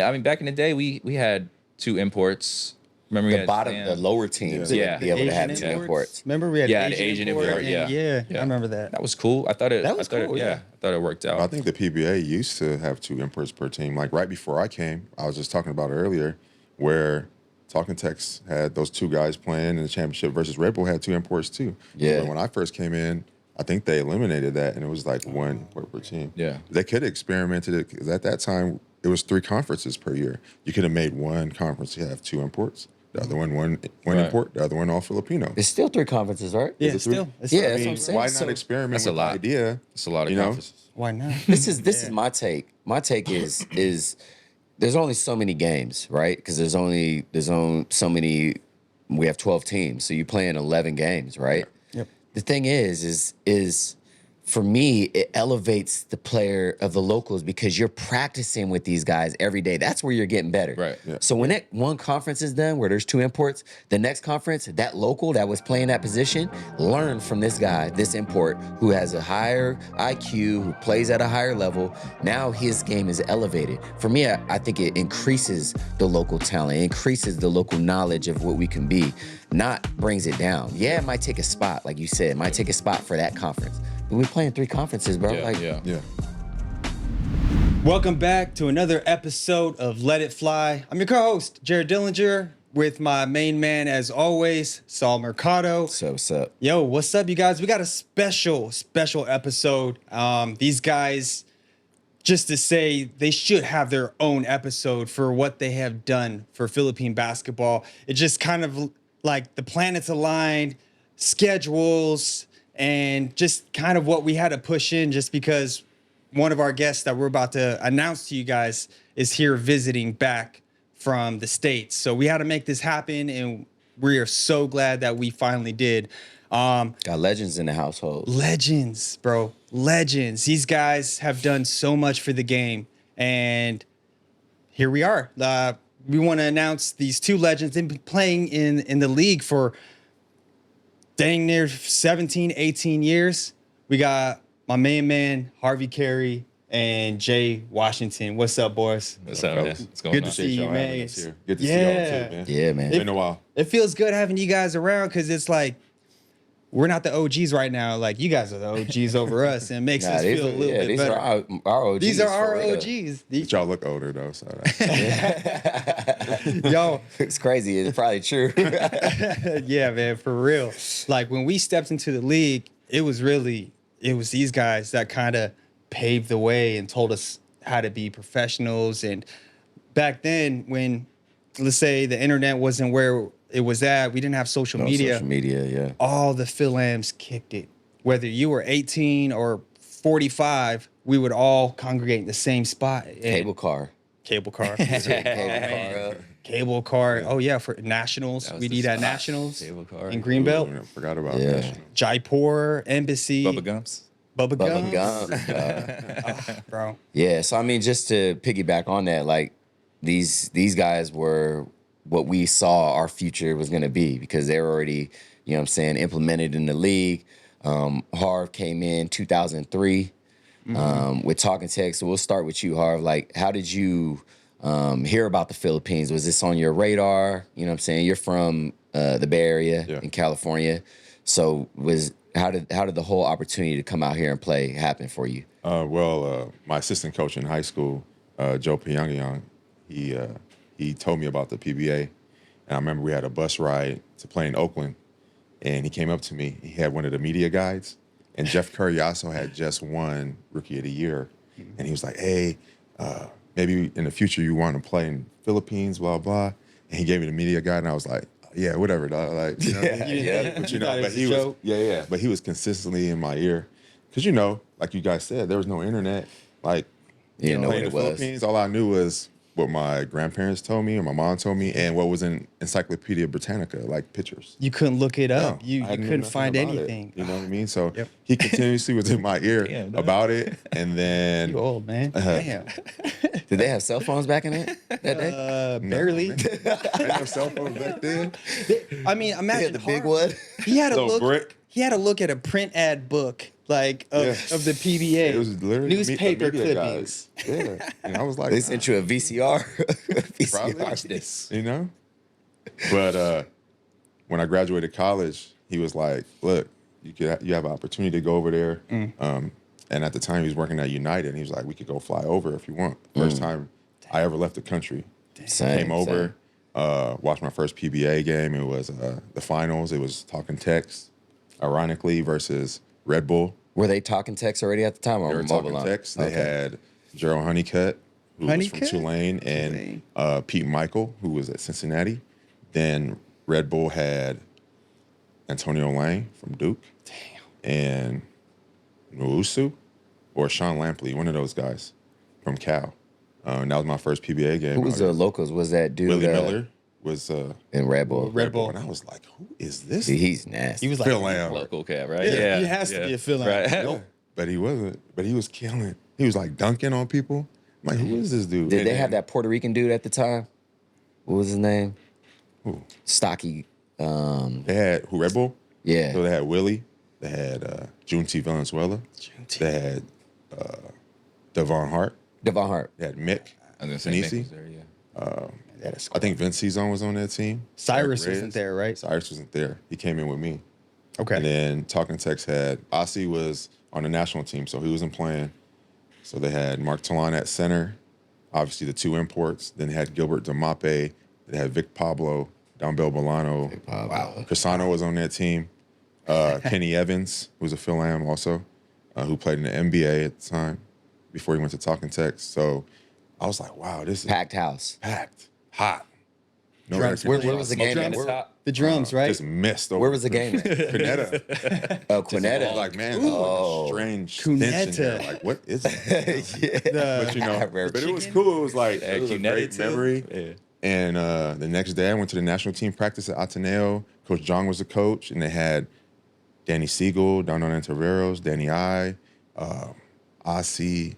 I mean, back in the day, we had 2 imports. Remember, we had The lower teams Yeah. would be able to have Asian 2 imports. Remember we had the Asian import, import. and Yeah. I remember that. That was cool. I thought it. That was cool, yeah. I thought it worked out. I think the PBA used to have 2 imports per team. Like right before I came, I was just talking about it earlier, where Talking Tex had those 2 guys playing in the championship versus Red Bull had 2 imports too. Yeah. But when I first came in, I think they eliminated that, and it was like 1 import per team. Yeah. They could have experimented it, because at that time, it was 3 conferences per year. You could have made one conference to have 2 imports. The other one Right. import, the other one all Filipino. It's still 3 conferences, right? Yeah, Is it still. three? It's Yeah, still- that's what I'm saying. Why So- not experiment That's with a the lot. idea? It's a lot of you know? conferences. Why not? This is my take. My take is there's only so many games, right? Because there's only so many. We have 12 teams, so you play in 11 games, right? Yep. The thing is for me, it elevates the player of the locals because you're practicing with these guys every day. That's where you're getting better. Right. Yeah. So when that one conference is done where there's 2 imports, the next conference, that local that was playing that position, learn from this guy, this import, who has a higher IQ, who plays at a higher level. Now his game is elevated. For me, I think it increases the local talent, it increases the local knowledge of what we can be, not brings it down. Yeah, it might take a spot, like you said, it might take a spot for that conference. But we're playing 3 conferences, bro. Yeah. Yeah. Welcome back to another episode of Let It Fly. I'm your co-host, Jared Dillinger, with my main man, as always, Saul Mercado. So what's up? Yo, what's up, you guys? We got a special episode. These guys, just to say, they should have their own episode for what they have done for Philippine basketball. It just kind of like the planets aligned, schedules, and just kind of what we had to push in just because one of our guests that we're about to announce to you guys is here visiting back from the States. So we had to make this happen, and we are so glad that we finally did. Got legends in the household. Legends, bro. Legends. These guys have done so much for the game, and here we are. We want to announce these 2 legends. They've been playing in the league for dang near 17, 18 years. We got my main man, Harvey Carey, and Jay Washington. What's up, boys? What's up, man? What's going Good on? to see you, y'all having man. us here. Good to see y'all too, man. Yeah, man. Been a while. It feels good having you guys around because it's like we're not the OGs right now. Like, you guys are the OGs over us, and it makes us feel a little bit these better. are our OGs. These are our for real. OGs. But y'all look older though, so Yo, It's crazy. It's probably true. yeah, man, for real. Like, when we stepped into the league, it was these guys that kind of paved the way and told us how to be professionals. And back then, when, let's say, the internet wasn't where it was at, we didn't have social media. Social media, yeah. All the Phil-Ams kicked it. Whether you were 18 or 45, we would all congregate in the same spot. And Cable car. Cable car. Cable car. Cable car. Oh, yeah, for nationals. was We the did at spot. nationals Cable car. in Greenbelt. I forgot about Yeah. that. Jaipur, Embassy. Bubba Gumps. Bubba Bubba Gums. Gump. Bro. Yeah, so I mean, just to piggyback on that, like these guys were what we saw our future was going to be because they were already, you know what I'm saying, implemented in the league. Harv came in 2003 with Talking Tex. So we'll start with you, Harv. Like, how did you hear about the Philippines? Was this on your radar? You know what I'm saying? You're from the Bay Area in California. So how did the whole opportunity to come out here and play happen for you? My assistant coach in high school, Joe Pyongyang, he told me about the PBA, and I remember we had a bus ride to play in Oakland, and he came up to me. He had one of the media guides, and Jeff Curry also had just won Rookie of the Year, and he was like, "Hey, maybe in the future you want to play in Philippines, blah blah." And he gave me the media guide, and I was like, "Yeah, whatever, dog." Like, you know what I mean? But you know, but he was, but he was consistently in my ear, because like you guys said, there was no internet. Like, You didn't know what in it the was. Philippines, all I knew was what my grandparents told me or my mom told me, and what was in Encyclopedia Britannica, like pictures. You couldn't look it up. No, You I knew couldn't nothing find about it. anything. You know what I mean? So Yep. he continuously was in my ear Damn, dog. about it, and then You old, man. Damn. Did they have cell phones back in that day? Barely. I didn't have cell phones back then. I mean, imagine the big Harv. one. He had to Little look. brick. he had to look at a print ad book like of the PBA. It was literally newspaper the media clippings. guys. Yeah, and I was like, They sent you a VCR. Probably. VCR this. you know. But when I graduated college, he was like, "Look, you have an opportunity to go over there." And at the time, he was working at United, and he was like, "We could go fly over if you want." First time I ever left the country. Same, Came over, same. watched my first PBA game. It was the finals. It was Talking Tex, ironically, versus Red Bull. Were they talking text already at the time, or They were mobile Talking line? Tex. They Okay. had Gerald Honeycutt, who was from Honeycutt? Tulane, and Pete Michael, who was at Cincinnati. Then Red Bull had Antonio Lang from Duke. And Nwusu or Sean Lampley, one of those guys from Cal. And that was my first PBA game. Who was the locals? Was that dude? Willie Miller was in Red Bull. Red Bull. and I was like, who is this? Dude, he's nasty. He was like, Phil Lamb. Local cat, right? Yeah, he has to be a Phil Lamb. Right. Yeah, but he wasn't. But he was killing. He was like dunking on people. I'm like, who is this dude? Did And they then- have that Puerto Rican dude at the time? What was his name? Who? Stocky. They had who? Red Bull. Yeah. So they had Willie. They had Junti Valenzuela. They had Devon Hart. Devon Hart. They had Mick. I was gonna say Finisi. Mick was there, yeah. I think Vince Cezone was on that team. Cyrus Eric wasn't Reyes. there, right? Cyrus wasn't there. He came in with me. Okay. And then Talking Tex had Ossie was on the national team, so he wasn't playing. So they had Mark Talon at center, obviously the two imports. Then they had Gilbert DeMape. They had Vic Pablo, Dombell Milano. Wow. Crisano was on that team. Kenny Evans, who was a Phil Lamb also, who played in the NBA at the time before he went to Talking Tex. So I was like, wow, this is Packed house. packed, hot. No Drums. air Where conditioning. was the Smoke game on at? the top. The drums, right? Just missed over. Where was the game at? Quinetta. Oh, I Quinetta. was like, man, Oh. strange stench in Cuneta. there. Like, what is it? yeah. But you know, Rare but it was chicken. cool. It was like Yeah, it was a Cuneta great too. memory. Yeah. And the next day, I went to the national team practice at Ateneo. Coach John was the coach, and they had Danny Siegel, Dono Antaveros, Danny I, Ossie,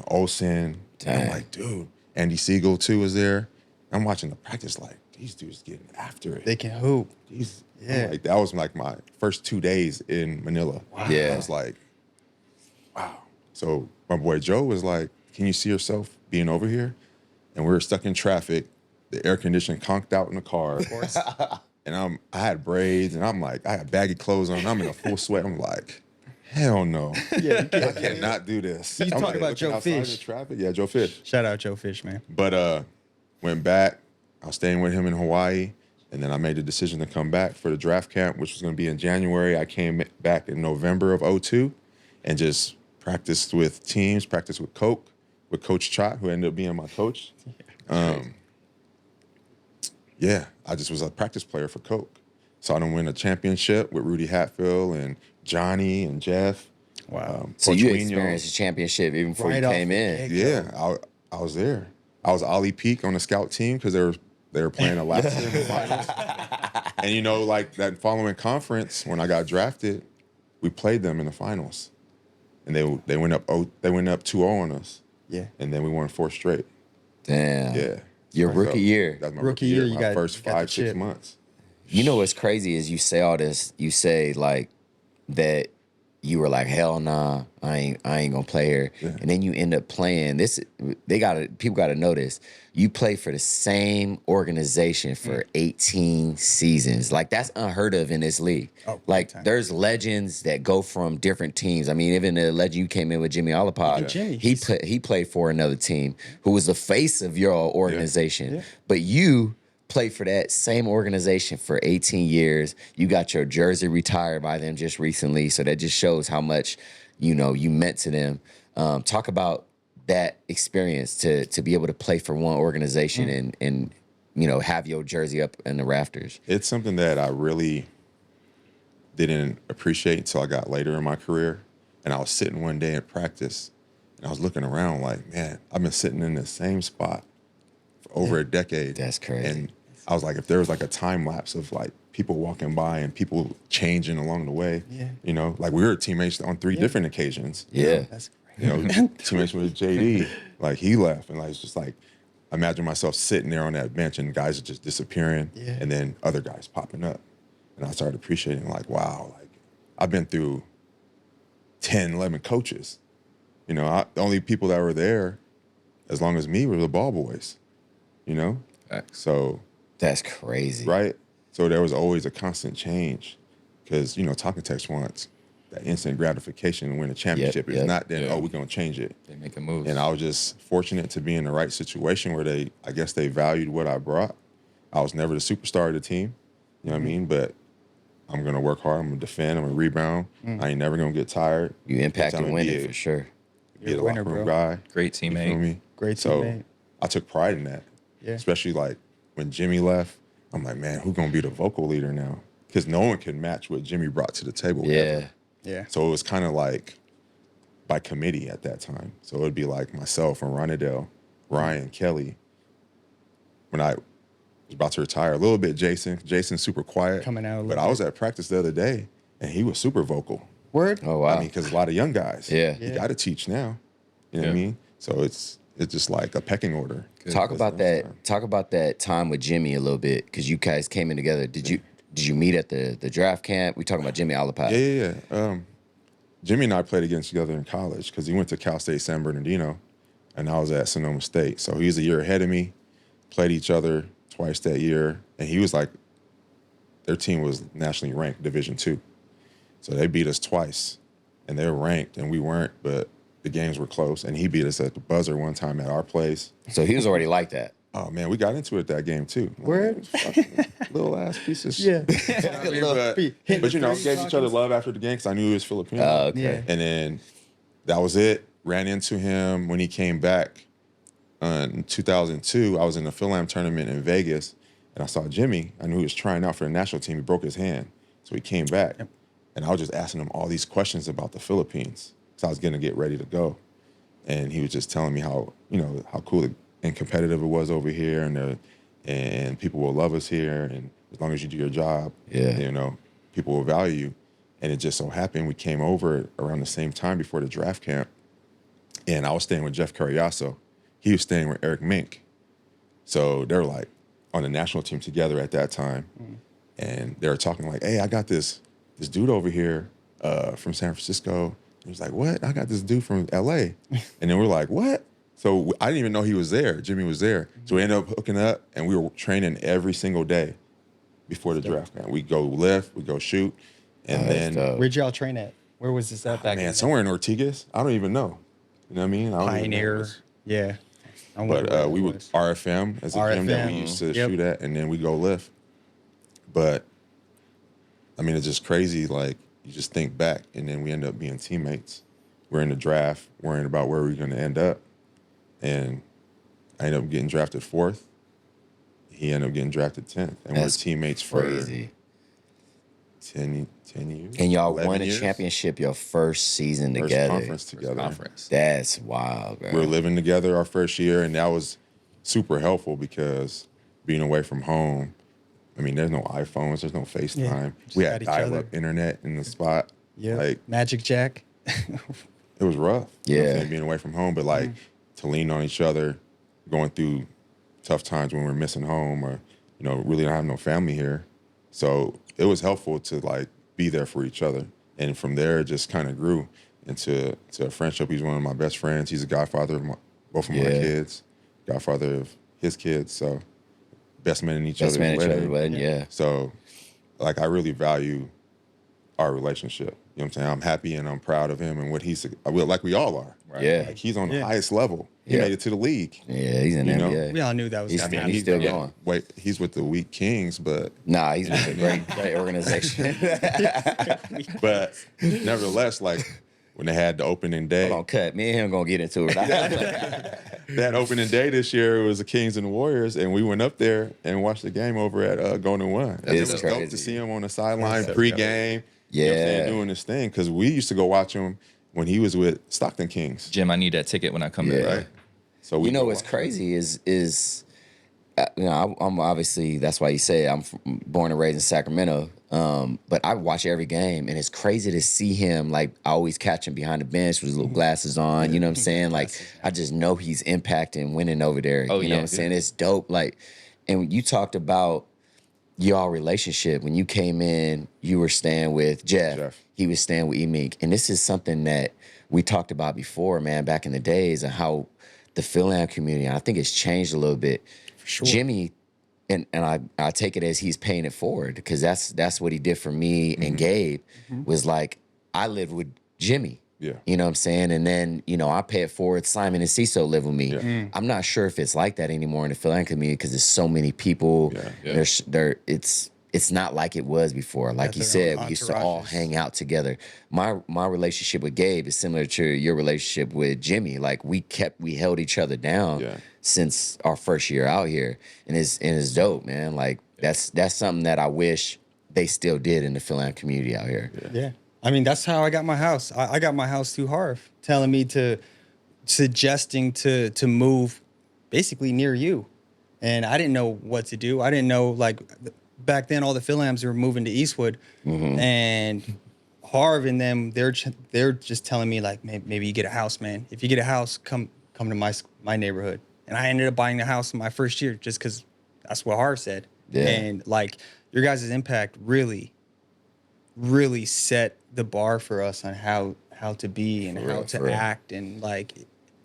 Olsen. And I'm Dang. like, dude, Andy Siegel too was there. I'm watching the practice like, these dudes getting after it. They can hoop. These, Yeah. like, that was like my first 2 days in Manila. Yeah. I was like, wow. So my boy Joe was like, can you see yourself being over here? And we were stuck in traffic. The air conditioning conked out in the car. Of course. And I had braids, and I'm like, I had baggy clothes on. I'm in a full sweat. I'm like, hell no. Yeah. I cannot do this. You I'm talk like, about looking Joe outside Fish. The traffic. Yeah, Joe Fish. Shout out Joe Fish, man. But went back. I was staying with him in Hawaii, and then I made the decision to come back for the draft camp, which was going to be in January. I came back in November of '02 and just practiced with teams, practiced with Coke, with Coach Chot, who ended up being my coach. Yeah, I just was a practice player for Coke. So I done win a championship with Rudy Hatfield and Johnny and Jeff. Wow. So Coach you Wino. experienced a championship even before Right you off came the in. get-go. Yeah, I was there. I was Ollie Peak on the scout team because they were playing Alaska in the finals. And you know, like that following conference when I got drafted, we played them in the finals, and they went up 2-0 on us, Yeah. and then we won 4 straight. Damn. Yeah, Your So rookie year. That's my Rookie rookie year, year. you My got- first got the 5-6 chip. months. You know what's crazy is you say all this. You say like that you were like, hell nah, I ain't gonna play here. Yeah. And then you end up playing this. People gotta know this. You play for the same organization for 18 seasons. Like that's unheard of in this league. Oh, like big time. there's legends that go from different teams. I mean, even the legend you came in with Jimmy Olapod, Even Jimmy, he played for another team who was the face of your organization. Yeah. But you played for that same organization for 18 years. You got your jersey retired by them just recently. So that just shows how much, you meant to them. Talk about that experience to be able to play for one organization and have your jersey up in the rafters. It's something that I really didn't appreciate until I got later in my career. And I was sitting one day in practice, and I was looking around like, man, I've been sitting in the same spot for over a decade. That's crazy. And I was like, if there was like a time lapse of like people walking by and people changing along the way, like we were teammates on 3 different occasions. Yeah. That's Teammates with JD, like he left, and like it's just like imagine myself sitting there on that bench and guys are just disappearing, Yeah. and then other guys popping up, and I started appreciating like, wow, like I've been through 10, 11 coaches. The only people that were there as long as me were the ball boys, Facts. So, That's crazy. right? So there was always a constant change because, Talking Text wants that instant gratification to win a championship. It's yep. not then, Yeah. we're going to change it. They make a move. And I was just fortunate to be in the right situation where I guess they valued what I brought. I was never the superstar of the team, you know what I mean? But I'm going to work hard. I'm going to defend. I'm going to rebound. I ain't never going to get tired. You impacted Anytime I winning be for sure. Be a You're a winner, locker room bro. guy. Great You feel teammate. me? Great So teammate. I took pride in that. Yeah. Especially like when Jimmy left, I'm like, man, who's going to be the vocal leader now? Because no one can match what Jimmy brought to the table. Yeah. Ever. Yeah. So it was kind of like by committee at that time. So it would be like myself and Ronadell, Ryan, Kelly. When I was about to retire, a little bit Jason's super quiet. Coming out a But little I was at practice the other day, and he was super vocal. Word? Oh wow. I mean, because a lot of young guys. Yeah. You got to teach now. You know what I Yeah. mean? So it's just like a pecking order. Talk about That's that. Talk about that time with Jimmy a little bit, because you guys came in together. Did you meet at the draft camp? We talking about Jimmy Alapat. Yeah. Jimmy and I played against each other in college because he went to Cal State San Bernardino, and I was at Sonoma State. So he was a year ahead of me. Played each other twice that year, and he was like, their team was nationally ranked Division II. So they beat us twice, and they were ranked, and we weren't, but the games were close. And he beat us at the buzzer one time at our place. So he was already like that. Oh man, we got into it that game too. Word? Fucking little ass pieces. Yeah. but Hitting gave each other talking. love after the game because I knew he was Filipino. Oh, okay. Yeah. And then that was it. Ran into him when he came back in 2002. I was in the Phil-Am tournament in Vegas, and I saw Jimmy. I knew he was trying out for the national team. He broke his hand, so he came back. Yep. And I was just asking him all these questions about the Philippines because I was going to get ready to go. And he was just telling me how cool and competitive it was over here, and people will love us here, and as long as you do your job, Yeah. people will value you. And it just so happened we came over around the same time before the draft camp, and I was staying with Jeff Carriasso. He was staying with Eric Mink. So they were like on the national team together at that time, and they were talking like, "Hey, I got this dude over here from San Francisco." He was like, "What? I got this dude from LA," and then we're like, "What?" So I didn't even know he was there. Jimmy was there. So we ended up hooking up, and we were training every single day before the draft camp. We go lift, we go shoot, and That's then dope. Where'd y'all train at? Where was this at back in man, the day? somewhere in Ortigas. I don't even know. You know what I mean? I don't even know. It Pioneer. was- Yeah. I wonder But where we it would was. RFM as a gym that we RFM. used to Yep. shoot at, and then we go lift. But I mean, it's just crazy. Like you just think back, and then we end up being teammates. We're in the draft, worrying about where we're going to end up, and I ended up getting drafted 4th. He ended up getting drafted 10th, and That's we're teammates Crazy. for 10 years. And y'all 11 won a years. championship your first season First together. conference together. Conference. That's wild, bro. We were living together our first year, and that was super helpful because being away from home, I mean, there's no iPhones, there's no FaceTime. just We got had each dial-up other. internet in the spot. Yeah. Like, Magic Jack. it was rough. You know what I'm Yeah. saying, being away from home, but like to lean on each other, going through tough times when we're missing home or, really don't have no family here. So it was helpful to like be there for each other. And from there, it just kind of grew into a friendship. He's one of my best friends. He's a godfather of both of my Yeah. kids, godfather of his kids. So best men in each Best other's man at wedding. your wedding, yeah. So, like, I really value our relationship. You know what I'm saying? I'm happy and I'm proud of him and what like we all are. Right. Yeah. Like, he's on the Yeah. highest level. He Yeah. made it to the league. Yeah, he's in You the know? NBA. We all knew that was He's- happening. he's still going. Wait, he's with the weak Kings, but Nah, he's with a great organization. nevertheless, like when they had the opening day, Hold on, cut. Me and him gonna get into it. that opening day this year it was the Kings and the Warriors, and we went up there and watched the game over at Golden One. It It's was dope crazy. to see him on the sideline That's pregame. dope. You know what I'm saying, Yeah. doing this thing because we used to go watch him when he was with Stockton Kings. Jim, I need that ticket when I come back. Yeah. Right? So we You know go what's watch- crazy is I'm obviously, that's why you say I'm born and raised in Sacramento. But I watch every game, and it's crazy to see him. Like, I always catch him behind the bench with his little glasses on. You know what I'm saying? Like, I just know he's impacting, winning over there. Oh, you know yeah, what I'm saying? dude. It's dope. Like, and you talked about y'all relationship when you came in. You were staying with Jeff. he was staying with E-Mink. And this is something that we talked about before, man, back in the days, and how the Phil-Am community, I think it's changed a little bit. For sure. Jimmy, and I take it as he's paying it forward, because that's what he did for me and Gabe, was like, I lived with Jimmy. Yeah. You know what I'm saying? And then, I pay it forward. Simon and Ciso live with me. Yeah. I'm not sure if it's like that anymore in the Phil-Am community, because there's so many people. Yeah. It's not like it was before. Like you said, we used to all entourages. hang out together. My relationship with Gabe is similar to your relationship with Jimmy. Like we held each other down since our first year out here, and it's dope, man. Like that's something that I wish they still did in the Phil-Am community out here. Yeah. I mean, that's how I got my house. I got my house through Harv, telling me suggesting to move basically near you. And I didn't know what to do. I didn't know, like, back then all the Phil-Ams were moving to Eastwood. And Harv and them, they're just telling me, like, maybe you get a house, man. If you get a house, come to my neighborhood. And I ended up buying the house in my first year just because that's what Harv said. Yeah. And, like, your guys' impact really set the bar for us on how to be and how to act. And, like,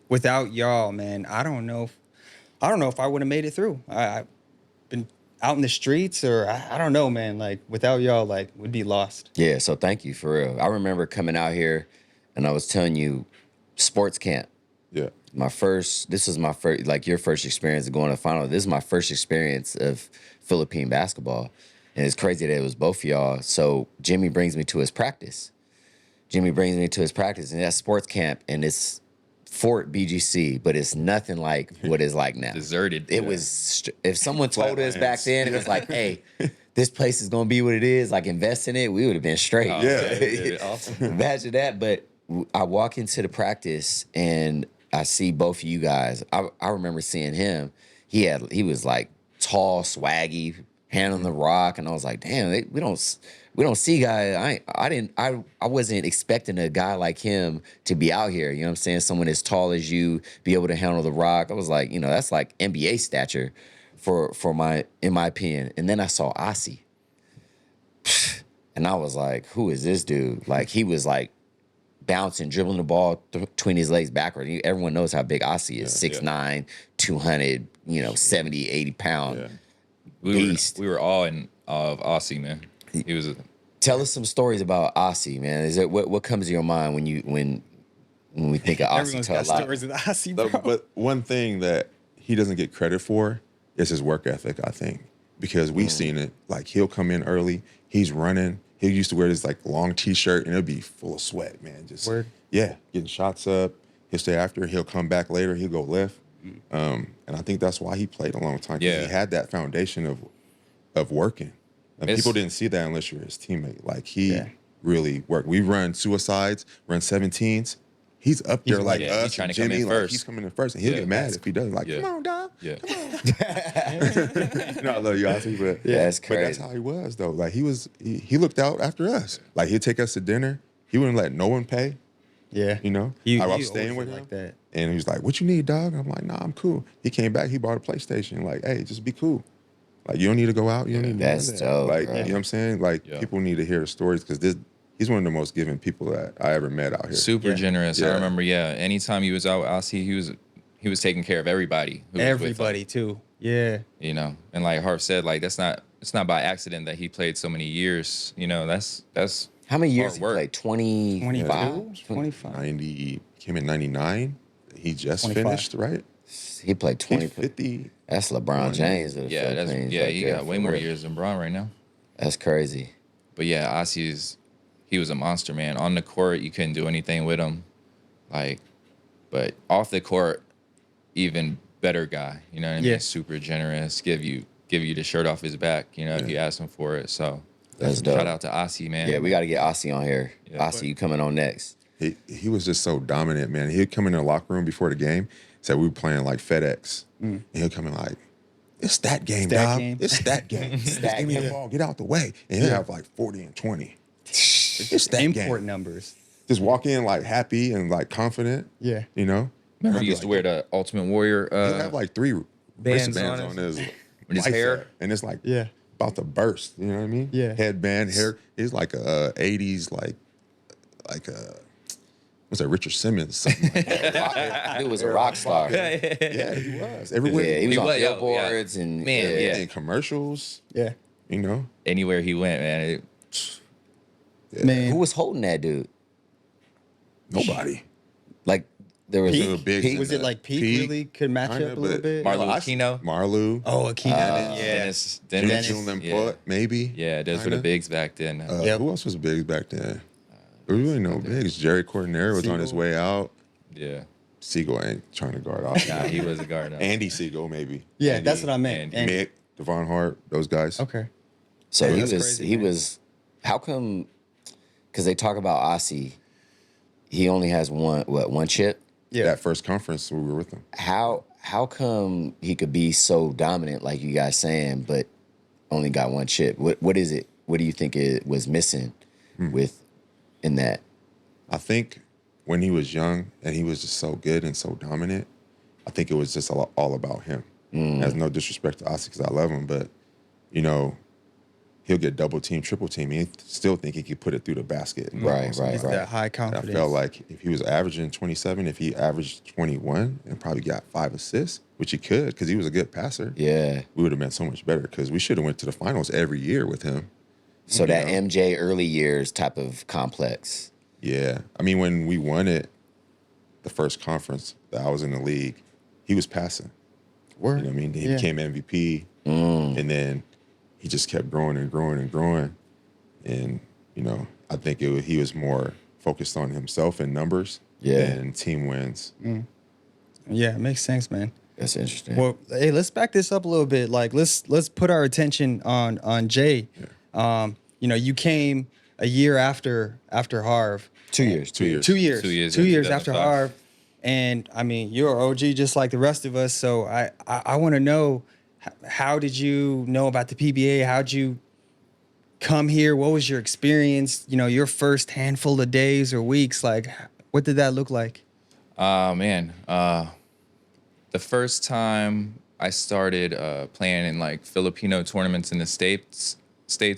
without y'all, man, I don't know if I would have made it through. I've been out in the streets, or I don't know, man. Like, without y'all, like, we'd be lost. Yeah, so thank you, for real. I remember coming out here, and I was telling you, sports camp. Yeah. This was my first, like your first experience of going to the final. This is my first experience of Philippine basketball. And it's crazy that it was both of y'all. So Jimmy brings me to his practice. And that's sports camp, and it's Fort BGC, but it's nothing like what it's like now. Deserted. It was, if someone told us back then, it was like, hey, this place is going to be what it is, like invest in it, we would have been straight. Awesome. Imagine that. But I walk into the practice and I see both of you guys. I remember seeing him. He was like tall, swaggy, hand on the rock, and I was like, damn, we don't see guys. I wasn't expecting a guy like him to be out here. You know what I'm saying? Someone as tall as you, be able to handle the rock. I was like, that's like NBA stature in my opinion. And then I saw Asi. And I was like, who is this dude? Like, he was like bouncing, dribbling the ball between his legs backward. Everyone knows how big Asi is. 6'9", 200, 70, 80 pound. Beast. We were all in awe of Aussie, man. He was Tell us some stories about Aussie, man. Is it what comes to your mind when we think of Aussie? Everyone's got stories of Aussie, bro. But one thing that he doesn't get credit for is his work ethic, I think, because we've seen it. Like, he'll come in early, he's running. He used to wear this like long T-shirt, and it'll be full of sweat, man. Just getting shots up. He'll stay after. He'll come back later. He'll go lift. And I think that's why he played a long time, because he had that foundation of working. And people didn't see that unless you're his teammate. Like, he really worked. We run suicides, run 17s. He's up there like us, he's trying to Jimmy. come in Like, first. he's coming in first, and he'll get mad if he doesn't. Like, come on, dog. Yeah. Come on. I love you, Ozzy, but that's But crazy. that's how he was, though. Like, he looked out after us. Like, he'd take us to dinner. He wouldn't let no one pay. Yeah. I was staying with him. like that. And he was like, what you need, dog? I'm like, nah, I'm cool. He came back, he bought a PlayStation. Like, hey, just be cool. Like, you don't need to go out. You don't need to do That's that. dope, Like, bro. you know what I'm saying? Like, people need to hear the stories, because he's one of the most giving people that I ever met out here. super generous. I Yeah. remember, anytime he was out with Aussie, he was taking care of everybody. Who was with him, Everybody too. Yeah. And like Harv said, like, it's not by accident that he played so many years. That's How many years hard he work. played? 25? 25. 90, came in 99. He just 25. finished, right? He played 20. 50. That's LeBron James. Of the Philippines right he there, got way for more real. years than Braun right now. That's crazy. But yeah, he was a monster, man. On the court, you couldn't do anything with him. Like, but off the court, even better guy. You know what I mean? Yeah. Super generous. Give you the shirt off his back. If you ask him for it. So That's dope. shout out to Aussie, man. Yeah, we got to get Aussie on here. Yeah. Aussie, you coming on next. He was just so dominant, man. He'd come in the locker room before the game, said we were playing like FedEx. And he'll come in like, it's that game, that dog. game. It's that game. Just give me the ball. Get out the way. And he'll have like 40 and 20. It's that Import game. numbers. Just walk in like happy and like confident. Yeah. Remember he used to wear the Ultimate Warrior He'll have like 3 Bands wristbands on on his With his bicep, hair? and it's like Yeah. about to burst. You know what I mean? Yeah. Headband, hair. It's like a 80s like like was that Richard Simmons? Something like that. He was a rock star. Yeah, he was. Everywhere. Yeah, he was on was, yo, billboards yeah. and Man, yeah. in commercials. Yeah. You know. Anywhere he went, man. Yeah. Man. Who was holding that dude? Nobody. Like there was Peak? Big Was it like Peak really could match kinda, up a little but bit? Marlon I Aquino? Marlou. Oh, Aquino. Dennis. Jalen Yeah. Port, maybe. Yeah, those were the kinda. bigs back then. Yep. Who else was big back then? There was really no bigs. Jerry Cordner was on his Siegel. way out. Yeah. Siegel ain't trying to guard off. Nah, he was a guard. Andy Siegel, maybe. Yeah, Andy, that's what I meant. Andy. And- Mick, Devon Hart, those guys. okay. so Yeah, he that's was crazy, he man. was how come because they talk about Ossie, he only has one chip? Yeah. That first conference, we were with them. How come he could be so dominant like you guys saying, but only got one chip? What is it? What do you think it was missing with in that? I think when he was young and he was just so good and so dominant, I think it was just all about him. Has no disrespect to Ossie because I love him, but you know, he'll get double team, triple team. He still think he could put it through the basket. Right. He's that high And confidence. I felt like if he was averaging 27, if he averaged 21 and probably got 5 assists, which he could because he was a good passer, Yeah. we would have been so much better because we should have went to the finals every year with him. So that MJ early years type of complex. Yeah. I mean, when we won it, the first conference that I was in the league, he was passing. Word. You know what I mean? He Yeah. became MVP, and then he just kept growing and growing and growing. And, you know, I think he was more focused on himself and numbers than team wins. Yeah, it makes sense, man. That's interesting. Well, hey, let's back this up a little bit. Like, let's put our attention on Jay. You know, you came a year after Harv. 2 years. 2 years. 2 years. 2 years 2 in years after 2005. Harv. And I mean, you're an OG just like the rest of us. So I want to know, how did you know about the PBA? How'd you come here? What was your experience? You know, your first handful of days or weeks. Like, what did that look like? Man, the first time I started playing in like Filipino tournaments in the states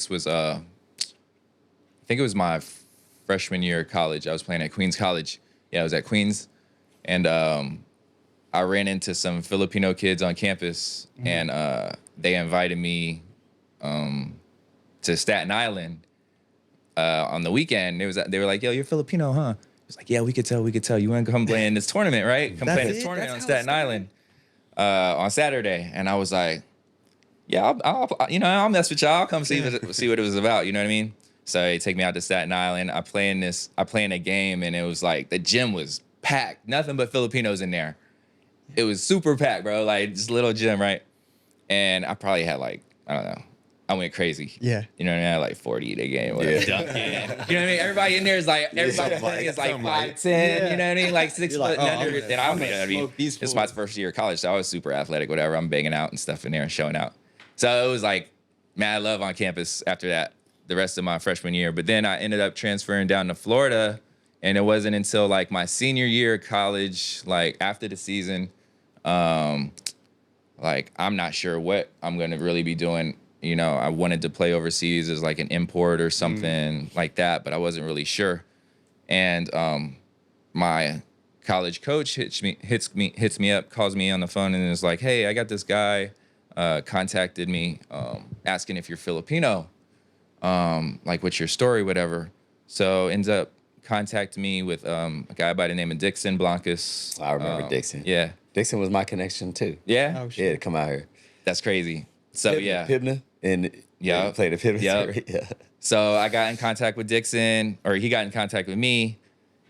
was I think it was my freshman year of college. I was playing at Queens College. Yeah, I was at Queens, and I ran into some Filipino kids on campus, and they invited me to Staten Island on the weekend. They were like, "Yo, you're Filipino, huh?" I was like, "Yeah, we could tell. You want to come play in this tournament, right? Come play in this tournament on Staten Island on Saturday." And I was like, "Yeah, I'll mess with y'all. I'll come see what it was about." You know what I mean? So they take me out to Staten Island. I play in a game, and it was like the gym was packed, nothing but Filipinos in there. It was super packed, bro. Like this little gym, right? And I probably had like, I don't know, I went crazy. Yeah. You know what I mean? I had like 40 a game, whatever. Dunking. You know what I mean? Everybody in there is like, everybody playing is like 5'10", you know what I mean? Like 6 You're foot like, under. I'm And I'm gonna gonna smoke these it's my fools. first year of college, so I was super athletic, whatever. I'm banging out and stuff in there and showing out. So it was like mad love on campus after that, the rest of my freshman year. But then I ended up transferring down to Florida, and it wasn't until like my senior year of college, like after the season, like I'm not sure what I'm gonna really be doing. You know, I wanted to play overseas as like an import or something like that, but I wasn't really sure. And my college coach hits me up, calls me on the phone, and is like, "Hey, I got this guy contacted me asking if you're Filipino, like what's your story, whatever." So ends up contacting me with a guy by the name of Dixon Blancas. I remember Dixon. Yeah, Dixon was my connection too. yeah, Oh, shit. Yeah, to come out here. that's crazy. So yeah, Pibna and Yeah. you played at Pibna. Yep. Yeah. So I got in contact with Dixon, or he got in contact with me,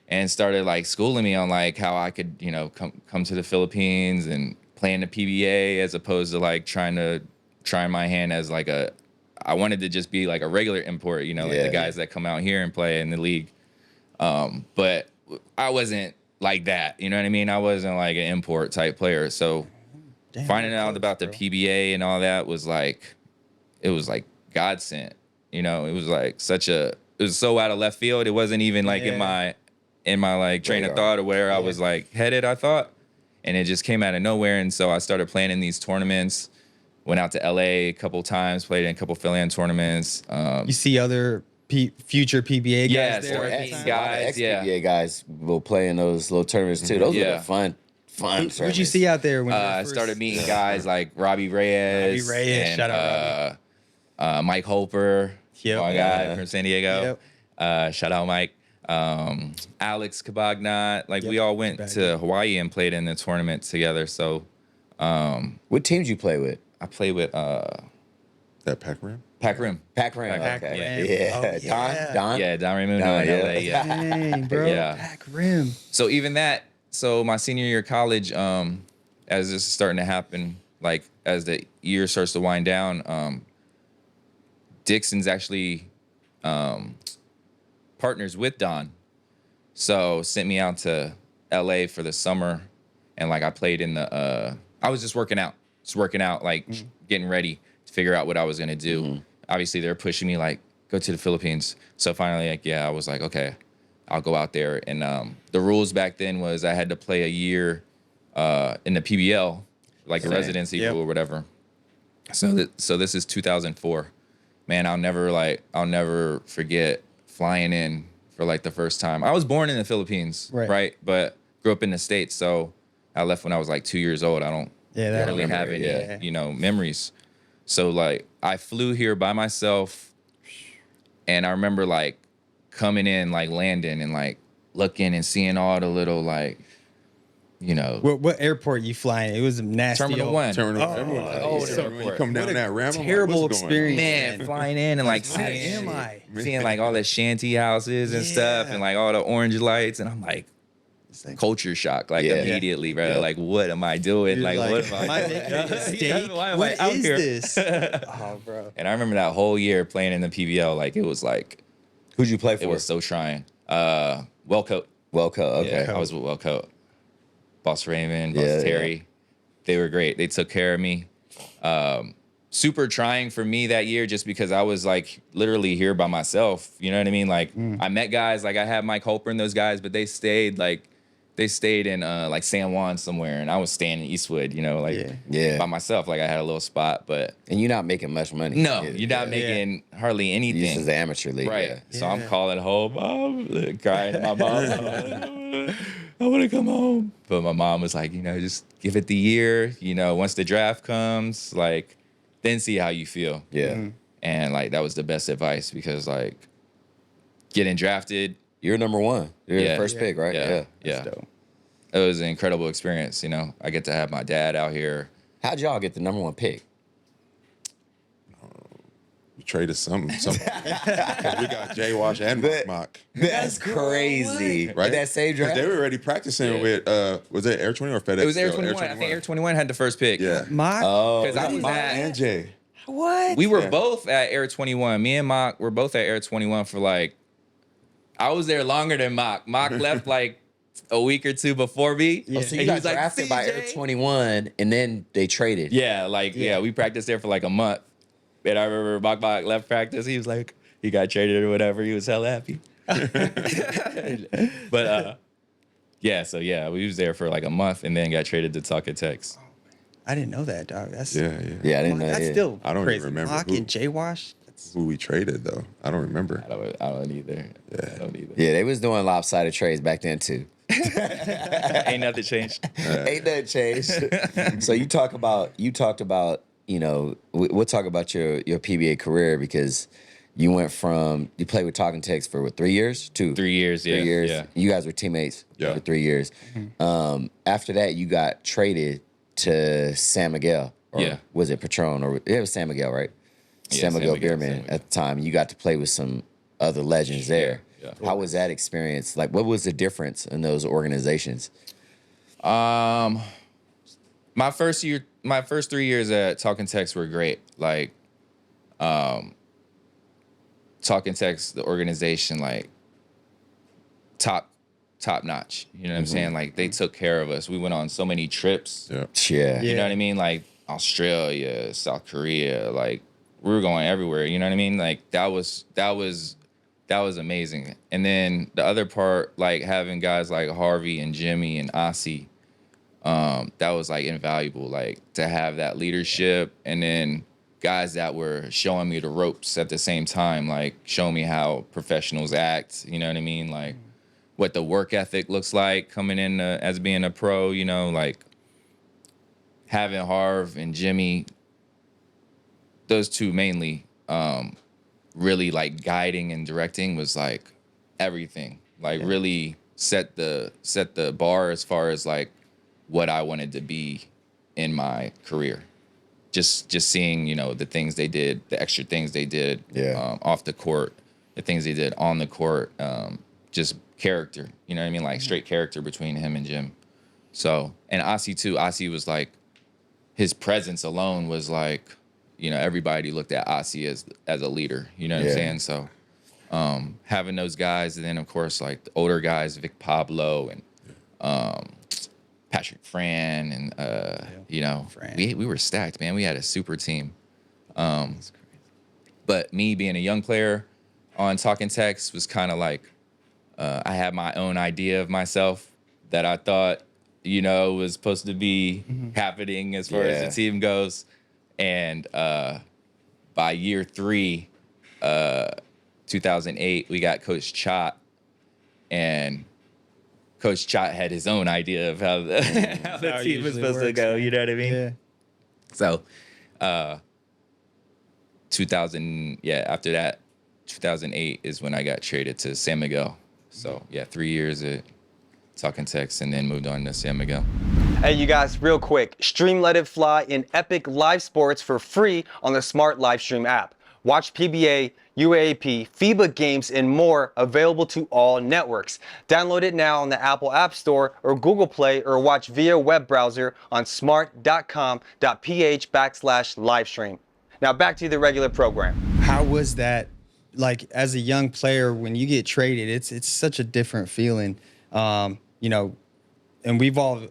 and started like schooling me on like how I could, you know, come to the Philippines and play in the PBA as opposed to like trying my hand as like I wanted to just be like a regular import, you know, like Yeah. the guys that come out here and play in the league. But I wasn't like that, you know what I mean? I wasn't like an import type player. So Damn, finding out close, about the bro. PBA and all that was like, it was like God sent, you know, it was like it was so out of left field. It wasn't even like in my like train of Radar. thought or where I was like headed, I thought. And it just came out of nowhere. And so I started playing in these tournaments, went out to LA a couple times, played in a couple fill-in tournaments. You see other future PBA guys Yes, there. or at the ex time? guys. Ex-PBA guys will play in those little tournaments too. Those Yeah. are fun Who'd you tournaments. see out there when you were I first? started meeting guys like Robbie Reyes, Robbie Reyes, and shout out Mike Holper, Yep. my guy from San Diego. Shout out Mike. Alex Cabagnat. Like we all went to Hawaii and played in the tournament together. So What teams you play with? I played with That Pac Rim? Pac Rim. Pac Rim. Pac Okay. Rim. Yeah. Oh, yeah. Don. Yeah, Don Raymundo Don, in yeah. LA. Yeah. Dang, bro. Yeah. Pac Rim. So even that, so my senior year of college, as this is starting to happen, like as the year starts to wind down, Dixon's actually partners with Don. So sent me out to LA for the summer, and like I played in the I was just working out, like getting ready to figure out what I was gonna do. Obviously they're pushing me like go to the Philippines. So finally, like I was like, okay, I'll go out there. And the rules back then was I had to play a year in the PBL, like a residency or whatever. So this is 2004. Man, I'll never forget flying in for like the first time. I was born in the Philippines, right? But grew up in the States. So I left when I was like 2 years old. I don't really have any, memories. So like I flew here by myself, and I remember like coming in, like landing and like looking and seeing all the little like, What airport you flying? It was a nasty. Terminal 1. When you come down that ramp, terrible experience. Man, flying in and like seeing like all the shanty houses and stuff, and like all the orange lights, and I'm like culture shock, like immediately, bro. Like, what am I doing? Like, what am I making a mistake? Why am What I out is here? this? Oh, bro. And I remember that whole year playing in the PBL, like it was like Who'd you play for? it was so trying. Wellcoat. Wellcoat. Okay. Yeah, I was with Wellcoat. Boss Raymond, Boss Terry. They were great. They took care of me. Super trying for me that year just because I was like literally here by myself. You know what I mean? Like I met guys, like I had Mike Holper and those guys, but they stayed in like San Juan somewhere, and I was staying in Eastwood, by myself. Like I had a little spot, but And you're not making much money. no, you're not making hardly anything. This is the amateur league. Right. Yeah. So I'm calling home, Mom, crying to my mom. I want to come home. But my mom was like, just give it the year. Once the draft comes, like, then see how you feel. Yeah. And like, that was the best advice because like getting drafted. You're number one. You're the first pick, right? Yeah. That's dope. It was an incredible experience. I get to have my dad out here. How'd y'all get the number one pick? We traded something. 'Cause we got Jay Wash and Mock. That's crazy. Right? That same draft? They were already practicing with, was it Air 20 or FedEx? It was Air 21. I think Air 21 had the first pick. Yeah. Mock? Oh. Because I was Mock at and Jay. What? We were both at Air 21. Me and Mock were both at Air 21 for like, I was there longer than Mock. Mock left like a week or two before me. Oh, so you And got he was like, drafted by Air "CJ?" 21, and then they traded. Yeah, we practiced there for like a month. And I remember Mock left practice. He was like, he got traded or whatever. He was hella happy. But we was there for like a month and then got traded to Talking Tex. I didn't know that, dog. That's Yeah. Yeah, I didn't know. That's Yeah. still I don't even crazy. remember Mock who. and Jay Wash. That's Who we traded, though. I don't remember. I don't either. I don't either. Yeah, they was doing lopsided trades back then too. Ain't nothing changed. Ain't nothing changed. So you talked about, we'll talk about your PBA career because you went from, you played with Talking Tex for what, 3 years? 2? 3 years, yeah. 3 years. Yeah. You guys were teammates Yeah. for 3 years. After that, you got traded to San Miguel. Or was it Patron? Or it was San Miguel, right? Yeah, San Miguel San Miguel, Beerman San Miguel. at the time. You got to play with some other legends there. Yeah. How was that experience? Like, what was the difference in those organizations? My first 3 years at Talking Tex were great. Like, Talking Tex, the organization, like top notch. You know what I'm saying? Like they took care of us. We went on so many trips. Yeah. Yeah. You know what I mean? Like Australia, South Korea, like we were going everywhere. You know what I mean? Like that was amazing. And then the other part, like having guys like Harvey and Jimmy and Ossie, that was like invaluable. Like to have that leadership and then guys that were showing me the ropes at the same time, like showing me how professionals act, you know what I mean? Like what the work ethic looks like coming in as being a pro, you know, like having Harv and Jimmy, those two mainly, really like guiding and directing was like everything. Like really set the bar as far as like what I wanted to be in my career. Just seeing, you know, the things they did, the extra things they did off the court, the things they did on the court, just character, you know what I mean? Like straight character between him and Jim. So, and Asi too. Asi was like, his presence alone was like, you know, everybody looked at Asi as a leader, you know what I'm saying? So having those guys, and then of course like the older guys, Vic Pablo and Patrick Fran, and you know, we were stacked, man. We had a super team. But me being a young player on Talking Text was kind of like, I had my own idea of myself that I thought, you know, was supposed to be happening as far as the team goes. And by year 3, 2008, we got Coach Chot, and Coach Chot had his own idea of how the, how the team was supposed to go. You know what I mean? Yeah. So, 2000, after that, 2008 is when I got traded to San Miguel. So, 3 years at Talking Text, and then moved on to San Miguel. Hey, you guys, real quick, stream Let It Fly in Epic Live Sports for free on the Smart Livestream app. Watch PBA, UAAP, FIBA games, and more available to all networks. Download it now on the Apple App Store or Google Play, or watch via web browser on smart.com.ph/livestream. Now back to the regular program. How was that, like, as a young player when you get traded? It's such a different feeling, you know, and we've all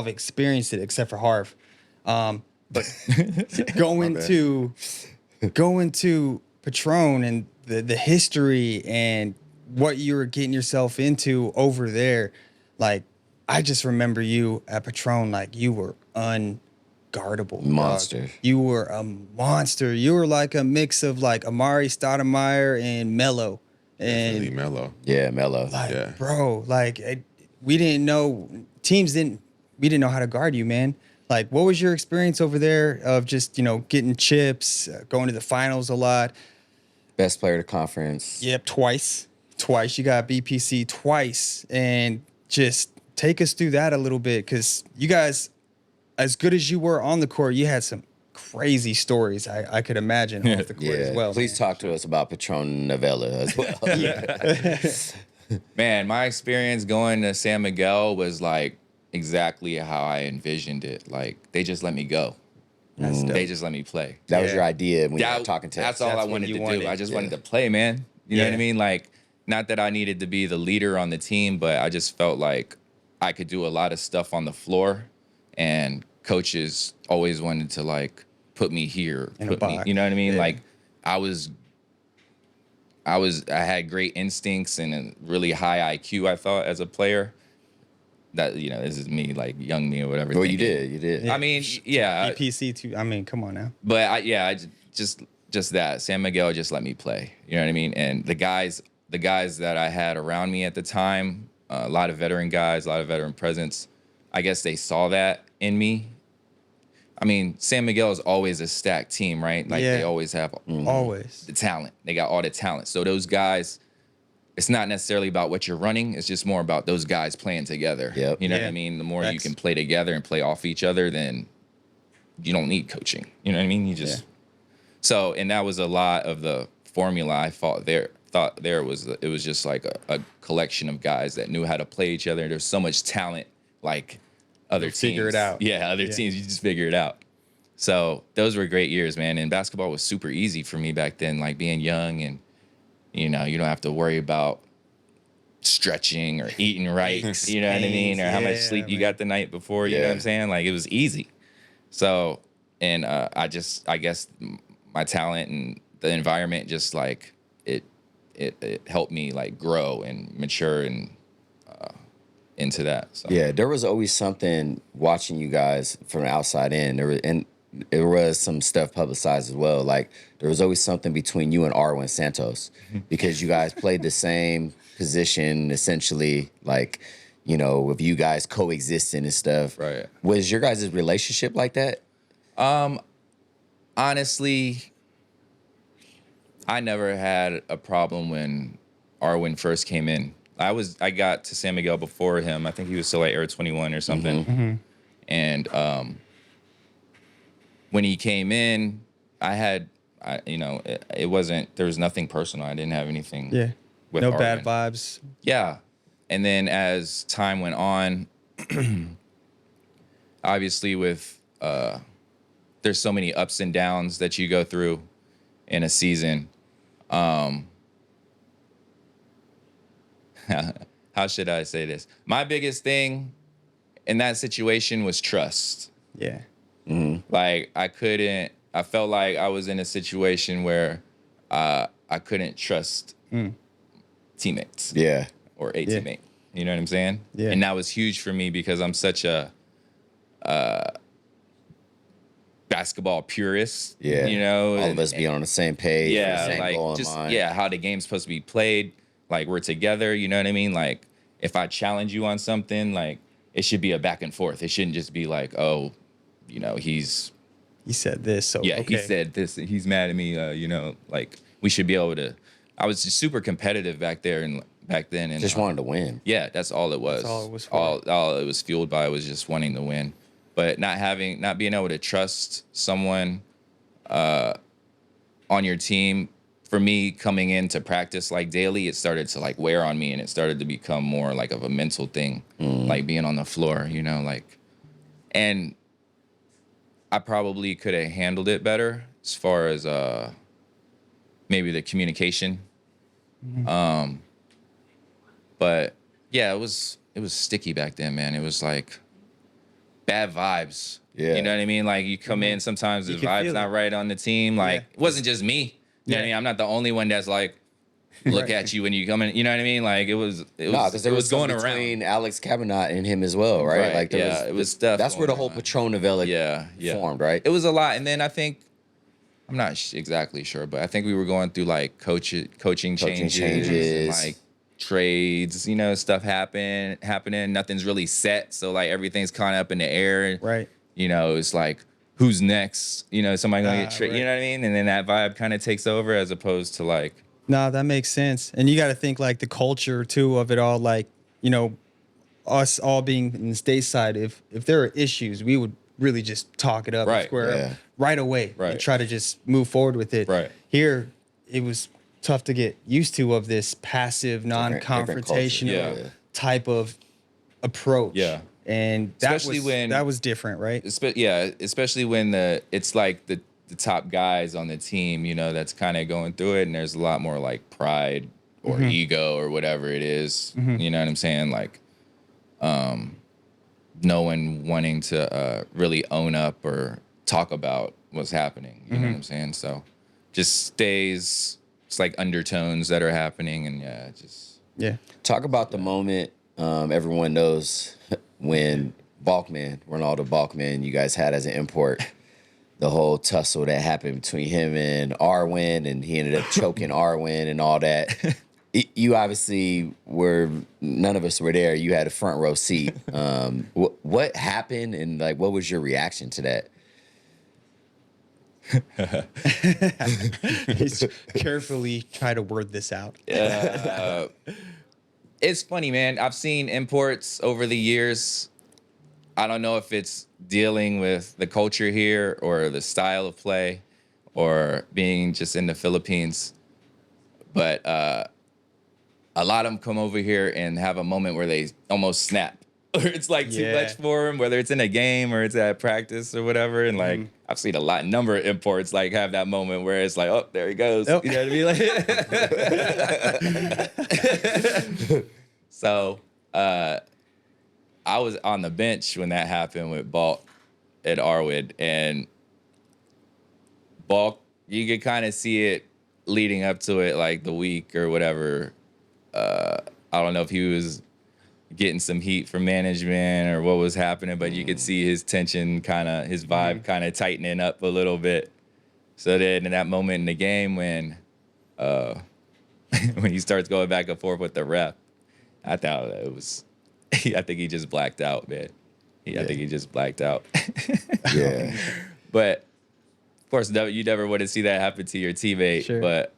experienced it except for Harv. But going to Patron and the history and what you were getting yourself into over there, like, I just remember you at Patron, like, you were unguardable. Monster. Dog. You were a monster. You were like a mix of like Amari Stoudemire and Melo. Definitely And Melo. Yeah, Melo. like, bro, like we didn't know we didn't know how to guard you, man. Like, what was your experience over there of just, you know, getting chips, going to the finals a lot? Best player of the conference. Yep, twice. You got BPC twice. And just take us through that a little bit, because you guys, as good as you were on the court, you had some crazy stories, I could imagine, off the court as well. Please talk to us about Patron Novella as well. Man, my experience going to San Miguel was like exactly how I envisioned it. Like, they just let me go. They just let me play. That was your idea when you were talking to That's us. all I wanted to do. I just wanted to play, man. You know what I mean? Like, not that I needed to be the leader on the team, but I just felt like I could do a lot of stuff on the floor, and coaches always wanted to like put me here, In a box. you know what I mean? Yeah. Like, I had great instincts and a really high IQ, I thought, as a player. That, you know, this is me, like young me or whatever. Well, thinking. you did. I mean, yeah. BPC too. I mean, come on now. But I just that San Miguel just let me play. You know what I mean? And the guys that I had around me at the time, a lot of veteran guys, a lot of veteran presence. I guess they saw that in me. I mean, San Miguel is always a stacked team, right? Like, they always have Always the talent. They got all the talent. So those guys, it's not necessarily about what you're running. It's just more about those guys playing together. Yep. You know what I mean? The more you can play together and play off each other, then you don't need coaching. You know what I mean? You just so, and that was a lot of the formula I thought there was. It was just like a collection of guys that knew how to play each other. There's so much talent, like other teams. Figure it out. Yeah, other teams, you just figure it out. So those were great years, man. And basketball was super easy for me back then, like being young, and you know, you don't have to worry about stretching or eating right, you know what I mean, or how much sleep you got the night before, you know what I'm saying? Like, it was easy. So, and I guess my talent and the environment just like it helped me like grow and mature and into that. So. Yeah, there was always something watching you guys from the outside in. And there was some stuff publicized as well. Like there was always something between you and Arwin Santos because you guys played the same position essentially. Like, you know, if you guys coexisting and stuff. Right. Was your guys' relationship like that? Honestly, I never had a problem when Arwen first came in. I got to San Miguel before him. I think he was still like Air 21 or something. And when he came in, it wasn't, there was nothing personal. I didn't have anything. Yeah. With No Arwen. bad vibes. Yeah. And then as time went on, obviously with there's so many ups and downs that you go through in a season. How should I say this? My biggest thing in that situation was trust. Yeah. Like I felt like I was in a situation where I couldn't trust teammates. Yeah. Or a teammate. You know what I'm saying? Yeah. And that was huge for me because I'm such a basketball purist. Yeah. You know? All of us being on the same page. Yeah, the same like goal in just mind. how the game's supposed to be played. Like we're together, you know what I mean? Like if I challenge you on something, like it should be a back and forth. It shouldn't just be like, oh, you know, He said this, so he okay. said this, he's mad at me, you know, like we should be able to. I was just super competitive back then and Just wanted to win. yeah, that's all it was. That's all it was for. All it was fueled by was just wanting to win. But not being able to trust someone on your team, for me coming into practice like daily, it started to like wear on me and it started to become more like of a mental thing, like being on the floor, you know, like, and I probably could have handled it better as far as maybe the communication. But yeah, it was sticky back then, man. It was like bad vibes. Yeah. You know what I mean? Like you come in, sometimes the You can vibe's feel not it. right on the team. Like it wasn't just me. You know what I mean? I'm not the only one that's like look at you when you come in. You know what I mean? Like it was Because there was going something around. between Alex Cabanot and him as well, right? Like there yeah, it was stuff. That's where the going whole on. Patronovela formed, right? It was a lot, and then I think I'm not exactly sure, but I think we were going through like coaching changes, and, like trades. You know, stuff happening. Nothing's really set, so like everything's kind of up in the air. Right. You know, it's like who's next? You know, somebody gonna get traded. Right. You know what I mean? And then that vibe kind of takes over as opposed to like. No, that makes sense. And you got to think like the culture too of it all. Like, you know, us all being in the stateside, if there are issues, we would really just talk it up and Right, square yeah. up right away Right. and try to just move forward with it. Right. Here, it was tough to get used to of this passive, different culture. non-confrontational Yeah. type of approach. Yeah. And that Especially was, when- that was different, right? Especially when it's like the top guys on the team, you know, that's kind of going through it, and there's a lot more like pride or ego or whatever it is. You know what I'm saying? Like, no one wanting to really own up or talk about what's happening. You know what I'm saying? So, just stays. It's like undertones that are happening, and Yeah. Talk about the moment everyone knows when Ronaldo Balkman, you guys had as an import, the whole tussle that happened between him and Arwen, and he ended up choking Arwen and all that. You obviously none of us were there. You had a front row seat. What happened, and like, what was your reaction to that? He's carefully try to word this out. It's funny, man. I've seen imports over the years. I don't know if it's dealing with the culture here or the style of play or being just in the Philippines. But a lot of them come over here and have a moment where they almost snap. Or it's like too much for them, whether it's in a game or it's at practice or whatever. And like, I've seen a number of imports like have that moment where it's like, oh, there he goes. Oh. You know what I mean? So I was on the bench when that happened with Balk at Arwood, and Balk, you could kind of see it leading up to it, like the week or whatever. I don't know if he was getting some heat from management or what was happening, but you could see his tension his vibe kind of tightening up a little bit. So then in that moment in the game when when he starts going back and forth with the ref, I thought it was, I think he just blacked out, man. I think he just blacked out. Yeah. But of course, you never want to see that happen to your teammate. Sure. But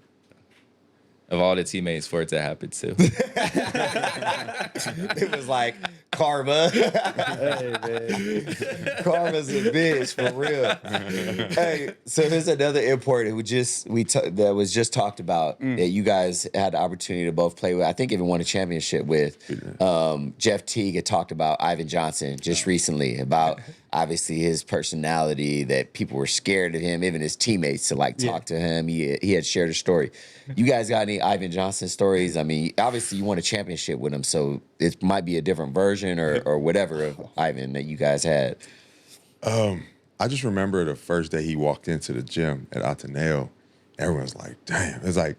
of all the teammates for it to happen to. It was like karma. Hey, man. Karma's a bitch for real. Hey, so there's another import that that was just talked about that you guys had the opportunity to both play with. I think even won a championship with. Jeff Teague had talked about Ivan Johnson just recently about obviously his personality, that people were scared of him, even his teammates to talk to him. He had shared a story. You guys got any Ivan Johnson stories? I mean, obviously you won a championship with him, so it might be a different version or whatever of Ivan that you guys had. I just remember the first day he walked into the gym at Ateneo. Everyone was like, damn. It's like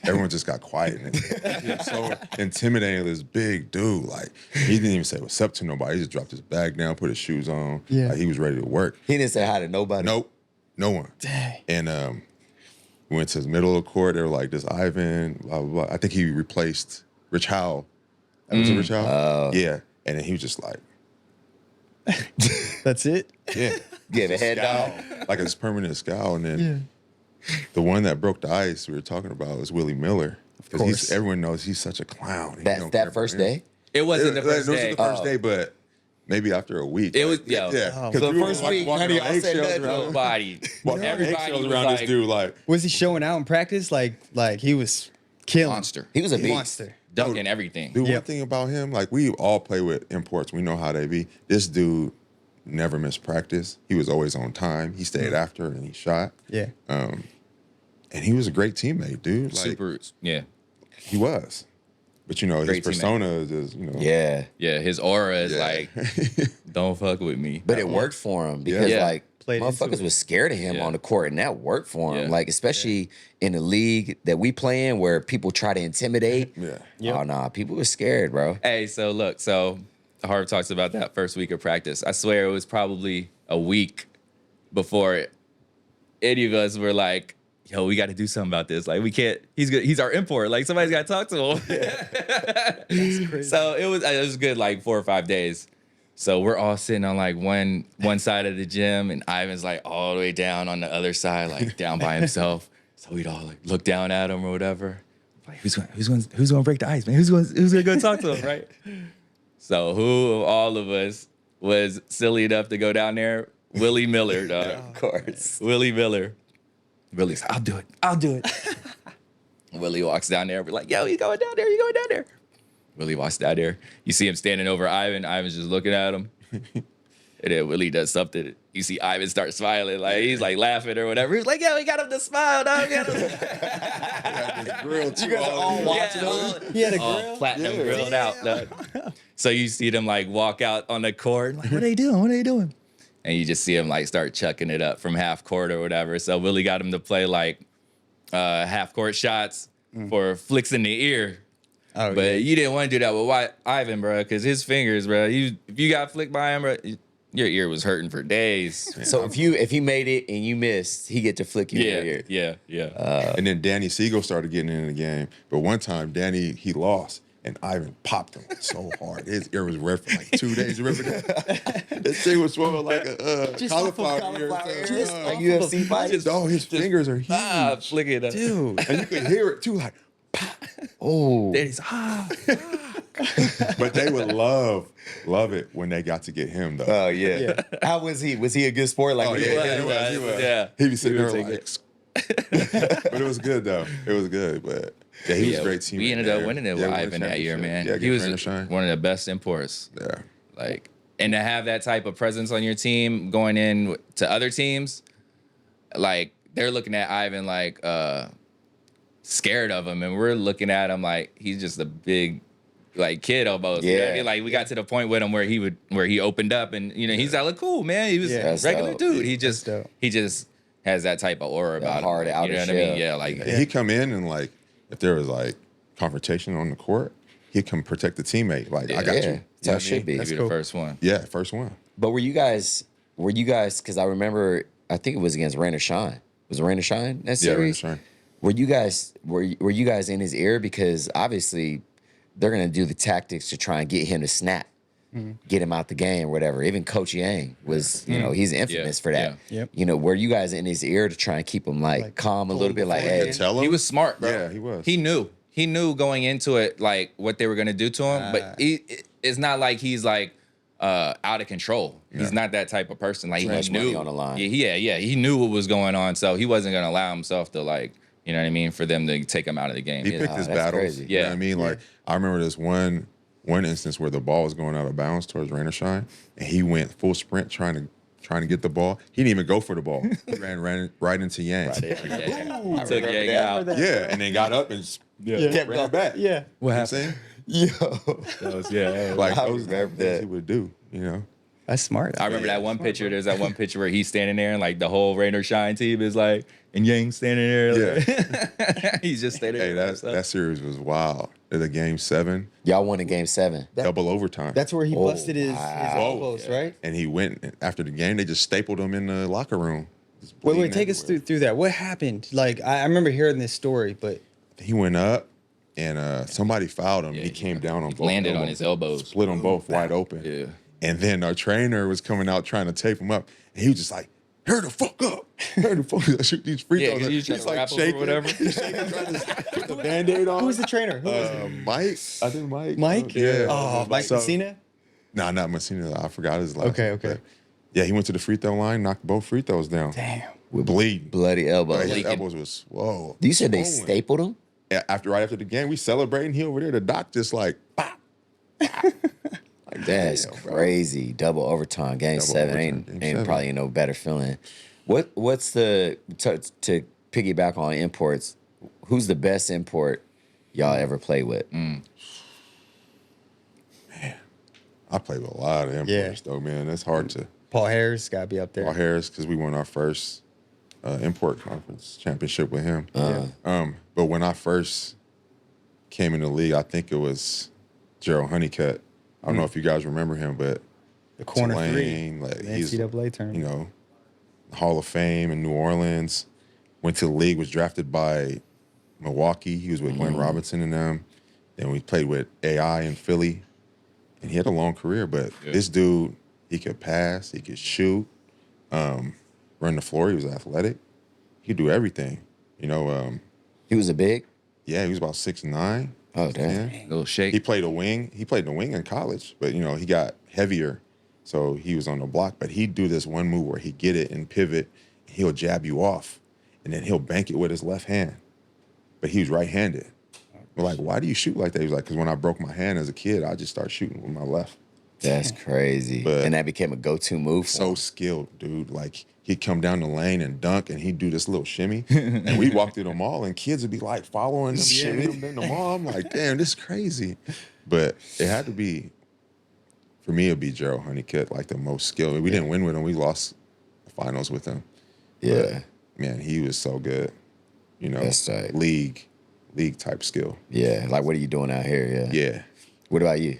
everyone just got quiet. And he was so intimidating, this big dude. Like, he didn't even say what's up to nobody. He just dropped his bag down, put his shoes on. Yeah. Like, he was ready to work. He didn't say hi to nobody. Nope, no one. Dang. And we went to the middle of the court. They were like, this Ivan, blah, blah, blah. I think he replaced Rich Howell. Was it Rich Howell? Yeah. And then he was just like, That's it? yeah. Give a head down. Like his permanent scowl. And then the one that broke the ice we were talking about was Willie Miller. Because course. everyone knows he's such a clown. He don't care That about first him. day? It wasn't the first It day. was the first day, but maybe after a week. It was- Like, yeah. Yeah. So the we were, first like, week, walking none of on y'all said eggshells nothing. around- Everybody. walking on Everybody eggshells was around like, this dude, like, Was he showing out in practice? Like he was killing. monster. He was a beast. Monster. Dunking everything. dude, Yep. one thing about him, like, we all play with imports. We know how they be. This dude never missed practice. He was always on time. He stayed after and he shot. Yeah. And he was a great teammate, dude. Like, Super, yeah. he was. But, you know, his Great teammate. persona is just, you know. Yeah. Yeah, his aura is Yeah. like, don't fuck with me. But it worked for him because Yeah. like Played into motherfuckers it. was scared of him Yeah. on the court, and that worked for him. Yeah. Like especially in the league that we play in, where people try to intimidate. Yeah. Yep. Oh nah, people were scared, bro. Hey, so look, Harv talks about that first week of practice. I swear it was probably a week before any of us were like, yo, we got to do something about this. Like, we can't, he's good. He's our import. Like, somebody's got to talk to him. That's crazy. So it was good, like 4 or 5 days. So we're all sitting on like one side of the gym, and Ivan's like all the way down on the other side, like down by himself. So we'd all like look down at him or whatever. Like, who's gonna break the ice, man? Who's gonna go talk to him, right? So who of all of us was silly enough to go down there? Willie Miller, dog. Of course. Willie Miller. Willie's, I'll do it. Willie walks down there. We're like, yo, he's going down there. Willie walks down there. You see him standing over Ivan. Ivan's just looking at him. And then Willie does something. You see Ivan start smiling. Like, he's like laughing or whatever. He's like, yo, he got him to smile, dog. Grill too. You guys are all watching him. He had a All grill. platinum Yeah. grilled out, dog. So you see them like walk out on the court. Like, what are they doing? And you just see him like start chucking it up from half court or whatever. So Willie got him to play like half court shots for flicks in the ear. Oh, But yeah. you didn't want to do that with Ivan, bro, because his fingers, bro. If you got flicked by him, bro, your ear was hurting for days. So if he made it and you missed, he get to flick you in the ear. Yeah. And then Danny Siegel started getting in the game. But one time, Danny, he lost, and Ivan popped him so hard. His ear was red for like 2 days. You remember that? That thing was swollen like a Just off of cauliflower ear. cauliflower ear. Just Like off UFC of- fights? Oh, his fingers are huge. Flick it up. Dude. And you could hear it too, like, Oh, Then he's, but they would love it when they got to get him, though. oh yeah. How was he? Was he a good sport? Like Oh, we- yeah, he was. Yeah. He'd be sitting He there would like, take but it was good, though. It was good, but yeah, he was a great team. We ended up winning it with Ivan that year, man. Yeah, he was shine. one of the best imports. Yeah. Like, and to have that type of presence on your team going in to other teams, like they're looking at Ivan like scared of him, and we're looking at him like he's just a big like kid almost. You know what I Yeah. mean? Like we got to the point with him where he opened up, and he's like, cool, man. He was Yeah. a That's regular dope. dude. That's dope. He just has that type of aura about hard him. outer You know what I mean? shell. Yeah, like He'd come in and, like, if there was, like, confrontation on the court, he'd come protect the teammate. Like, I got Yeah, you. that's how it know what I should mean? be. Maybe cool. the first one. Yeah, first one. But were you guys? Because I remember, I think it was against Rain or Shine. Was it Rain or Shine that Yeah, Rain or series? Shine. Were you guys in his ear? Because obviously they're gonna do the tactics to try and get him to snap, get him out the game, or whatever. Even Coach Yang was, he's infamous for that. yeah. Yep. Were you guys in his ear to try and keep him like calm a pull little him bit, like, beforehand. hey, Tell him. He was smart, bro. Yeah, he was. He knew. He knew going into it like what they were gonna do to him, but it's not like he's like out of control. He's not that type of person. Like, Too he much knew money on the line. Yeah. He knew what was going on, so he wasn't gonna allow himself to, like, you know what I mean, for them to take him out of the game. He Yeah. picked his that's battles. crazy. You know Yeah. what I mean? Like, I remember this one instance where the ball was going out of bounds towards Rain or Shine, and he went full sprint trying to get the ball. He didn't even go for the ball. He ran right into Yang. Yeah. Took Yang out. Yeah, and then got up and ran back. Yeah. What happened? yo, That was, yeah. Like, I those remember things that. he would do, you know? That's smart. I remember that one picture. There's that one picture where he's standing there and like the whole Rain or Shine team is like, and Yang standing there. Like, he's just standing Hey, there. that series was wild. The game 7, y'all won in game 7. double overtime. That's where he Oh, busted his wow. elbows, right? And he went after the game. They just stapled him in the locker room. Just Wait, bleeding take us everywhere. through that. What happened? Like, I remember hearing this story, but He went up and somebody fouled him. Yeah, he came down on both. landed on elbows. his elbows. Split them both wide open. Yeah. And then our trainer was coming out trying to tape him up. And he was just like, hurry the fuck up. Hurry the fuck up. Shoot these free Yeah, throws. 'cause he was trying He's to like wrap 'em or shaking. whatever. He's shaking, trying to put the Band-Aid on. who was the trainer? Who was it? Mike. I think Mike. Mike? Yeah. Oh, Mike So- Messina? Nah, not Messina. I forgot his last Okay, name, okay. but yeah, he went to the free throw line, knocked both free throws down. Damn. Bleeding. Bloody elbow. Like, his Leaking. elbows was, whoa. You said they swollen. stapled him? Right after the game, we celebrating. He over there, the doc just like, pop. Like, That's damn, bro. crazy. Double overtime, game Double 7 overtime, ain't game 7. probably no better feeling. What's the to piggyback on imports? Who's the best import y'all ever played with? I played with a lot of imports though, man. That's hard to. Paul Harris got to be up there. Paul Harris, because we won our first import conference championship with him. But when I first came in the league, I think it was Gerald Honeycutt. I don't know if you guys remember him, but The corner Tulane, three. like, The he's, NCAA tournament. you know, Hall of Fame in New Orleans. Went to the league, was drafted by Milwaukee. He was with Glenn Robinson and them. Then we played with AI in Philly. And he had a long career, but this dude, he could pass, he could shoot, run the floor. He was athletic. He could do everything. You know, He was a big. yeah, he was about 6'9". Oh, damn. 6'10". Little shake. He played a wing. He played the wing in college, but you know he got heavier, so he was on the block. But he'd do this one move where he'd get it and pivot. He'll jab you off, and then he'll bank it with his left hand. But he was right-handed. We're like, why do you shoot like that? He was like, because when I broke my hand as a kid, I just started shooting with my left. That's crazy. But- And that became a go-to move for So him. skilled, dude. Like he'd come down the lane and dunk, and he'd do this little shimmy, and we'd walk through the mall, and kids would be like following him, shimmying him in the mall. I'm like, damn, this is crazy. But it had to be, for me, it'd be Gerald Honeycutt, like the most skilled. We didn't win with him. We lost the finals with him. Yeah. But, man, he was so good. You know, That's tight. league type skill. Yeah. Like, what are you doing out here? Yeah. Yeah. What about you?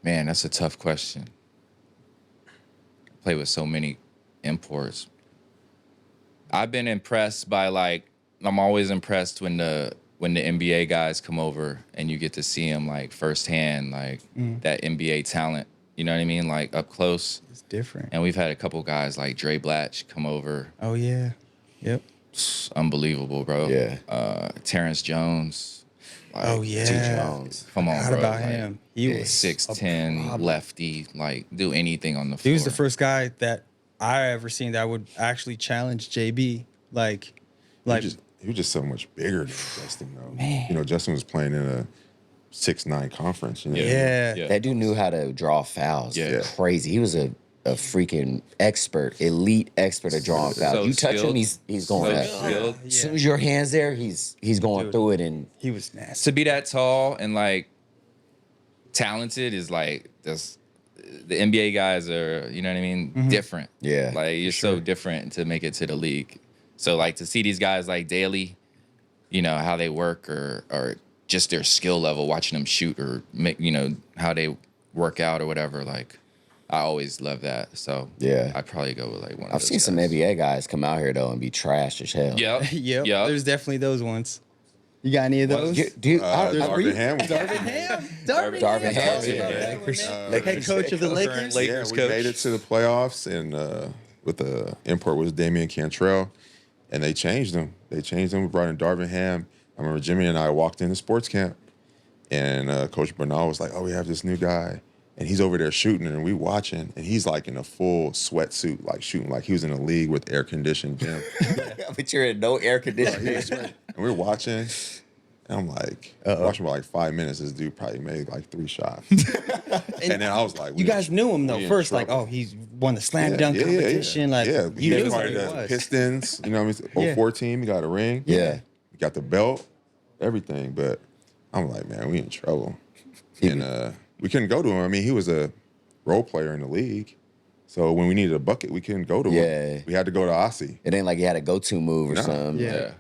Man, that's a tough question. I play with so many imports. I've been impressed by I'm always impressed when the NBA guys come over and you get to see them like firsthand, like that NBA talent. You know what I mean? Like up close. It's different. And we've had a couple guys like Dre Blatch come over. Oh, yeah. Yep. It's unbelievable, bro. Yeah. Terrence Jones. Like, Oh, yeah. T. Jones. Come on, Forgot bro. about Like, him. He was 6'10", a problem. lefty, like do anything on the floor. He was the first guy that I ever seen that would actually challenge JB. Like, He was just so much bigger than Justin, though. Man. You know, Justin was playing in a 6'9" conference. You know? yeah. Yeah. That dude knew how to draw fouls. Yeah. Crazy. He was a freaking expert, elite expert at drawing fouls. So You touch skilled. him, he's going So up. skilled. As soon as your hand's there, he's going Dude. through it. And He was nasty. To be that tall and like talented is like this. The NBA guys are, you know what I mean, different. Yeah, like you're so different to make it to the league. So like to see these guys like daily, you know, how they work or just their skill level, watching them shoot or make, you know, how they work out or whatever. Like, I always love that. So Yeah. I'd probably go with like one of I've those seen some guys. NBA guys come out here though and be trash as hell. Yep. Yep. Yep. There's definitely those ones. You got any of those? Dude, Darvin Ham. Darvin Ham, Head coach of the Lakers. Yeah, we made it to the playoffs, and with the import was Damian Cantrell, and they changed him. We brought in Darvin Ham. I remember Jimmy and I walked into sports camp, and Coach Bernal was like, "Oh, we have this new guy, and he's over there shooting, and we watching, and he's like in a full sweatsuit, like shooting like he was in a league with air conditioned gym." But you're in no air conditioning. And we're watching, and I'm like, watching for like 5 minutes. This dude probably made like 3 shots, and then I was like, You guys knew him though we in first, like, trouble. oh, he's won the slam dunk competition. Like, yeah, you he knew part who he of the was. Pistons. You know what I mean? Yeah. 04 team, he got a ring. Yeah. He got the belt, everything. But I'm like, man, we in trouble. And we couldn't go to him. I mean, he was a role player in the league. So when we needed a bucket, we couldn't go to Yeah. him. We had to go to Aussie. It ain't like you had a go-to move or No. something. Yeah.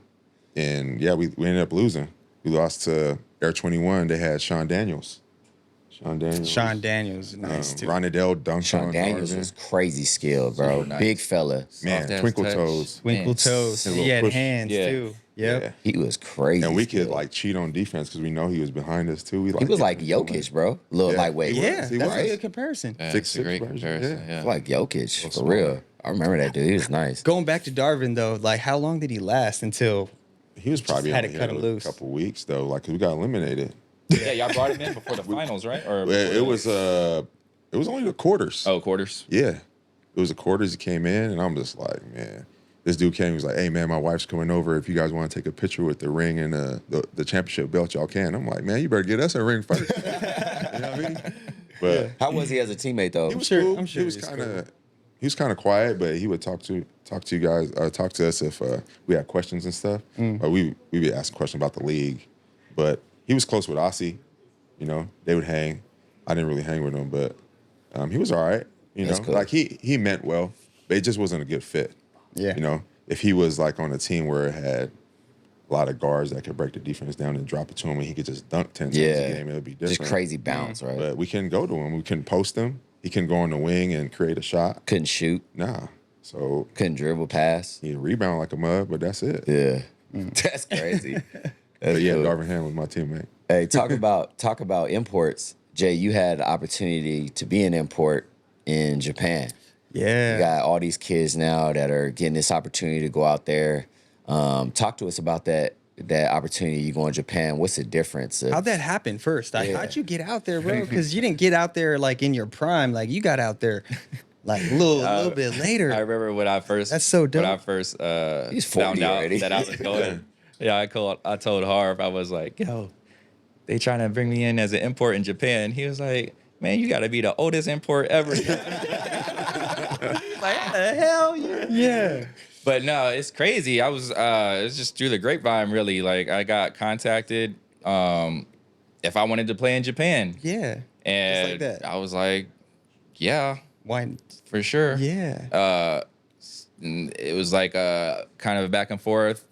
And yeah, we ended up losing. We lost to Air 21. They had Sean Daniels. Sean Daniels, nice too. Ronadell dunked Sean on Daniels Darvin. was crazy skilled, bro. Super nice. Big fella. Man, Soft-ass twinkle touch. toes. Twinkle Man, toes. a He little had push. hands Yeah. too. Yep. Yeah. He was crazy. And we could skilled. like cheat on defense because we know he was behind us too. He was like Jokic, bro. Little Yeah, lightweight. he was. Yeah, He that's a was. good comparison. Yeah, Six, it's a great version, comparison. yeah. Yeah. Like Jokic, for small. real. I remember that dude. He was nice. Going back to Darvin though, like how long did he last until? He was probably had to only cut here him a loose. couple weeks though, like 'cause we got eliminated. Yeah, y'all brought him in before the finals, right? Or It was only the quarters. oh, quarters. Yeah, it was the quarters. He came in, and I'm just like, man. This dude came. He was like, "Hey, man, my wife's coming over. If you guys want to take a picture with the ring and the championship belt, y'all can." I'm like, "Man, you better get us a ring first." You know what I mean? But How was he as a teammate though? he was sure- cool. I'm sure he was he's kind of quiet, but he would talk to you guys, talk to us if we had questions and stuff. Or we would ask questions about the league. But he was close with Aussie. You know, they would hang. I didn't really hang with him, but he was all right. You know, That's cool. like he meant well, but it just wasn't a good fit. Yeah. You know, if he was like on a team where it had a lot of guards that could break the defense down and drop it to him, and he could just dunk 10 times Yeah. a game, it would be different. Just crazy bounce, right? But we couldn't go to him. We couldn't post him. He couldn't go on the wing and create a shot. Couldn't shoot. Nah. So Couldn't dribble, pass. he rebound like a mud, but that's it. Yeah. That's crazy. But yeah, cool. Darvin Ham was my teammate. Hey, talk about imports. Jay, you had the opportunity to be an import in Japan. Yeah. You got all these kids now that are getting this opportunity to go out there. Talk to us about that opportunity. You go in Japan. What's the difference? How'd that happen first? Like, Yeah. how'd you get out there, bro? Because you didn't get out there like in your prime. Like you got out there like a little bit later. I remember when I first. That's so dope. When I first He's 40 found out already. that I was going. Yeah, I told Harv, I was like, yo, they trying to bring me in as an import in Japan. He was like, man, you got to be the oldest import ever. Like, how the hell? Yeah. But no, it's crazy. I was it's just through the grapevine, really. Like I got contacted if I wanted to play in Japan. Yeah. And like that. I was like, yeah, Why? for sure. Yeah. It was like kind of a back and forth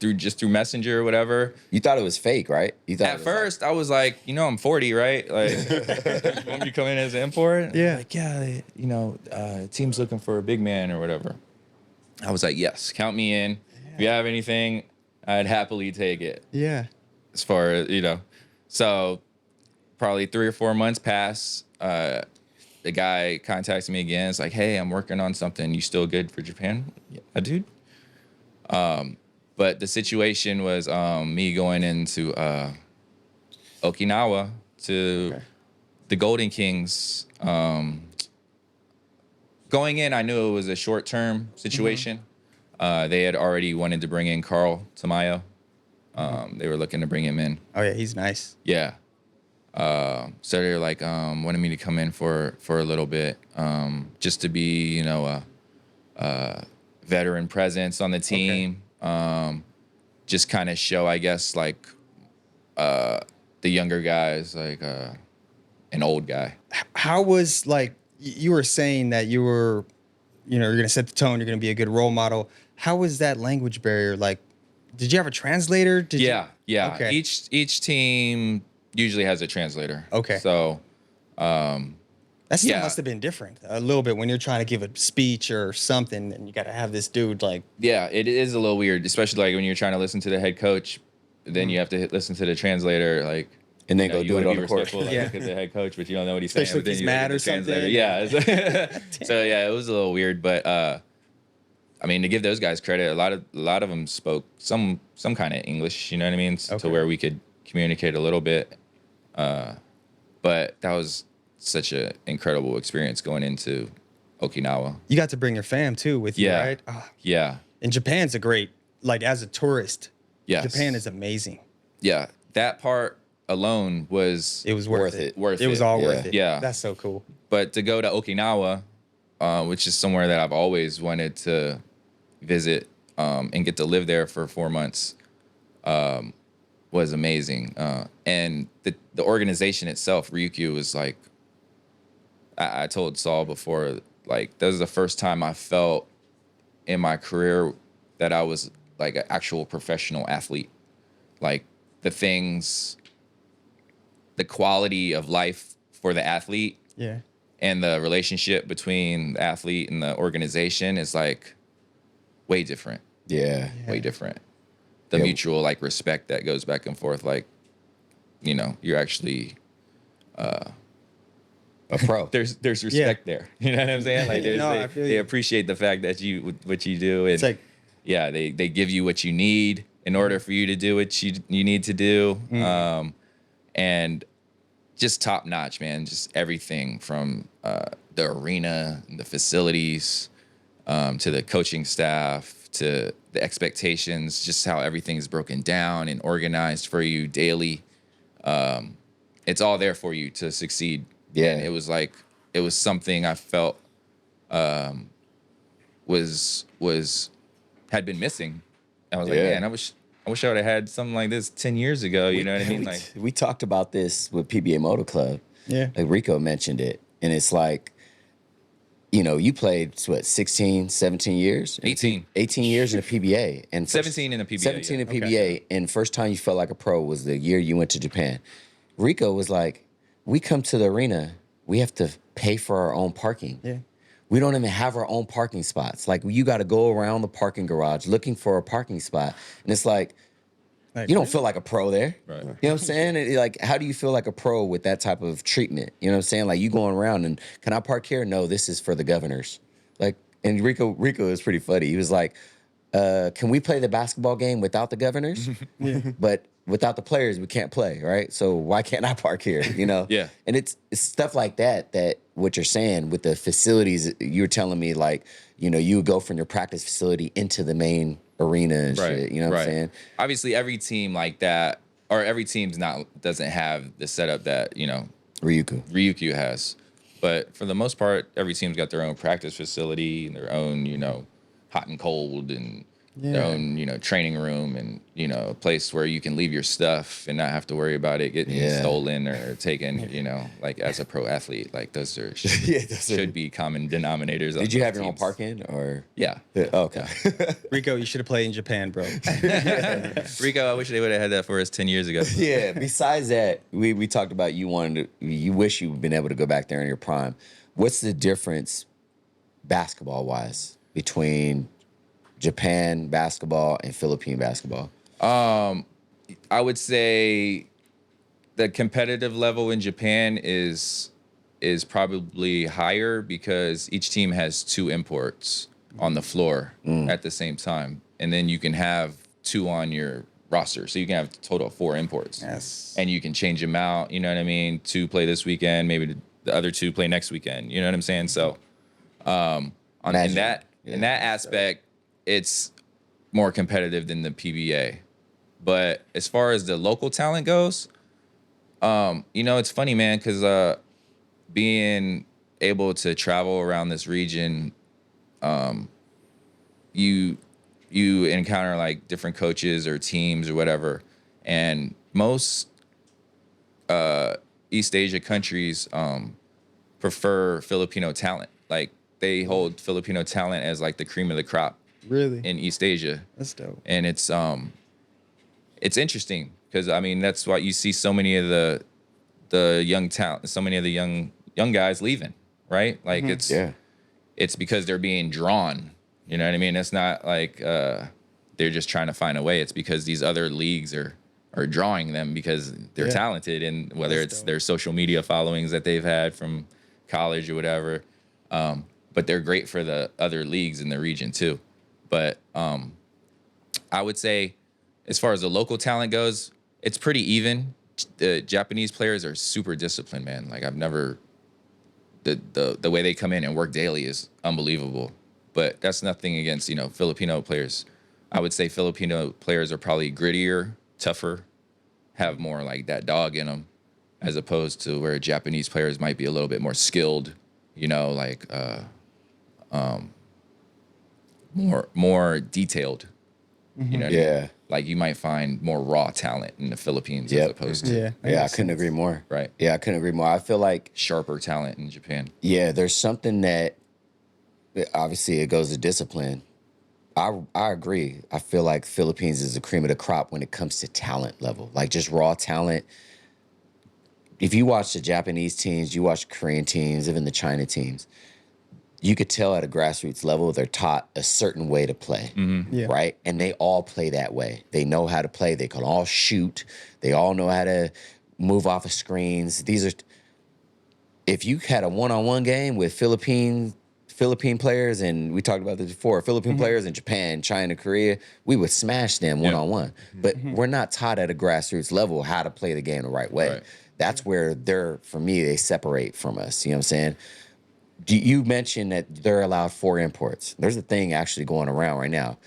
through Messenger or whatever. You thought it was fake, right? You thought it At was first, I was like, I'm 40, right? Like, you want me to come in as an import? Yeah. Like, yeah, team's looking for a big man or whatever. I was like, yes, count me in. If you have anything, I'd happily take it. Yeah. As far as, So probably 3 or 4 months pass. The guy contacts me again. It's like, hey, I'm working on something. You still good for Japan? Yeah, dude. But the situation was me going into Okinawa to the Golden Kings. Going in, I knew it was a short-term situation. They had already wanted to bring in Carl Tamayo. They were looking to bring him in. Oh yeah, he's nice. Yeah. So they're like wanted me to come in for a little bit, just to be, a veteran presence on the team. Just kind of show, I guess, like the younger guys, like an old guy. How was like you were saying that you were, you're gonna set the tone. You're gonna be a good role model. How was that language barrier? Like, Did you have a translator? Did Yeah, you? yeah. Okay. Each team usually has a translator. Okay. So That still yeah. must have been different a little bit when you're trying to give a speech or something, and you got to have this dude like. yeah, it is a little weird, especially like when you're trying to listen to the head coach, then you have to listen to the translator, like. And then You know, go you do it wanna on be the court. respectful, like, Yeah. look at the head coach, but you don't know what he's Especially saying. But if then he's you look at mad the or something. translator. Yeah. So yeah, it was a little weird, but I mean, to give those guys credit, a lot of them spoke some kind of English. You know what I mean? Okay. To where we could communicate a little bit. But that was such an incredible experience going into Okinawa. You got to bring your fam too with you, Yeah. right? Ah, Yeah. and Japan's a great, like as a tourist. Yes. Japan is amazing. Yeah. That part alone was It was worth it. Worth It was it. all Yeah. worth it. Yeah. That's so cool. But to go to Okinawa, which is somewhere that I've always wanted to visit and get to live there for 4 months, was amazing. And the organization itself, Ryukyu, was like, I told Saul before, like, that was the first time I felt in my career that I was like an actual professional athlete. Like the quality of life for the athlete Yeah. and the relationship between the athlete and the organization is like way different, Yeah. way different. The Yeah. mutual like respect that goes back and forth, like, you know, you're actually A pro. there's respect there. You know what I'm saying? Like No, I feel they you. appreciate the fact that what you do, and It's like, yeah, they give you what you need in order for you to do what you need to do. And just top notch, man. Just everything from the arena, and the facilities, to the coaching staff, to the expectations, just how everything's broken down and organized for you daily. It's all there for you to succeed. Yeah. And it was something I felt had been missing. I was like, Yeah. man, I wish I would have had something like this 10 years ago. You know what I mean? We, Like, we talked about this with PBA Motor Club. yeah. Like Rico mentioned it. And it's like, you know, you played, what, 16, 17 years? 18. 18 years in the PBA. And 17 in the PBA, 17 yeah. in the PBA. And first time you felt like a pro was the year you went to Japan. Rico was like, we come to the arena, we have to pay for our own parking. Yeah. We don't even have our own parking spots. Like, you got to go around the parking garage looking for a parking spot. And it's like, you don't feel like a pro there. Right. You know what I'm saying? Like, how do you feel like a pro with that type of treatment? You know what I'm saying? Like, you going around and, can I park here? No, this is for the governors. Like, and Rico is pretty funny. He was like, can we play the basketball game without the governors? But without the players, we can't play, right? So why can't I park here? You know? Yeah. And it's stuff like that what you're saying with the facilities, you were telling me, like, you know, you would go from your practice facility into the main arena and shit. You know what I'm saying? Obviously, every team like that, or every team's doesn't have the setup that, you know, Ryukyu has. But for the most part, every team's got their own practice facility and their own, you know, hot and cold and their own, you know, training room and, you know, a place where you can leave your stuff and not have to worry about it getting stolen or taken, you know, like as a pro athlete. Like those should be common denominators. Did you have your own parking or? Yeah. Oh, okay. Rico, you should have played in Japan, bro. Rico, I wish they would have had that for us 10 years ago. Yeah. Besides that, we talked about you wish you'd been able to go back there in your prime. What's the difference basketball wise between Japan basketball and Philippine basketball? I would say the competitive level in Japan is probably higher because each team has 2 imports on the floor at the same time. And then you can have 2 on your roster. So you can have a total of 4 imports. Yes. And you can change them out, you know what I mean? 2 play this weekend, maybe the other 2 play next weekend. You know what I'm saying? So in that aspect, it's more competitive than the PBA. But as far as the local talent goes, you know, it's funny, man, because being able to travel around this region, you encounter like different coaches or teams or whatever, and most East Asia countries prefer Filipino talent. Like they hold Filipino talent as like the cream of the crop Really? in East Asia. That's dope. And it's it's interesting because I mean that's why you see so many of the young talent, so many of the young guys leaving, right? Like it's because they're being drawn. You know what I mean? It's not like they're just trying to find a way. It's because these other leagues are drawing them because they're talented, and whether it's their social media followings that they've had from college or whatever. But they're great for the other leagues in the region too. But I would say, as far as the local talent goes, it's pretty even. The Japanese players are super disciplined, man. Like I've never the way they come in and work daily is unbelievable. But that's nothing against, Filipino players. I would say Filipino players are probably grittier, tougher, have more like that dog in them, as opposed to where Japanese players might be a little bit more skilled, like more detailed. You know what I mean? Like you might find more raw talent in the Philippines as opposed to I couldn't agree more. Right. Yeah, I couldn't agree more. I feel like sharper talent in Japan. yeah, there's something that obviously it goes to discipline. I agree. I feel like Philippines is the cream of the crop when it comes to talent level, like just raw talent. If you watch the Japanese teams, you watch Korean teams, even the China teams, you could tell at a grassroots level they're taught a certain way to play, right? And they all play that way. They know how to play. They can all shoot. They all know how to move off of screens. If you had a one-on-one game with Philippine players, and we talked about this before, Philippine players in Japan, China, Korea, we would smash them one-on-one. But we're not taught at a grassroots level how to play the game the right way. Right. That's where for me, they separate from us. You know what I'm saying? You mentioned that they're allowed 4 imports. There's a thing actually going around right now.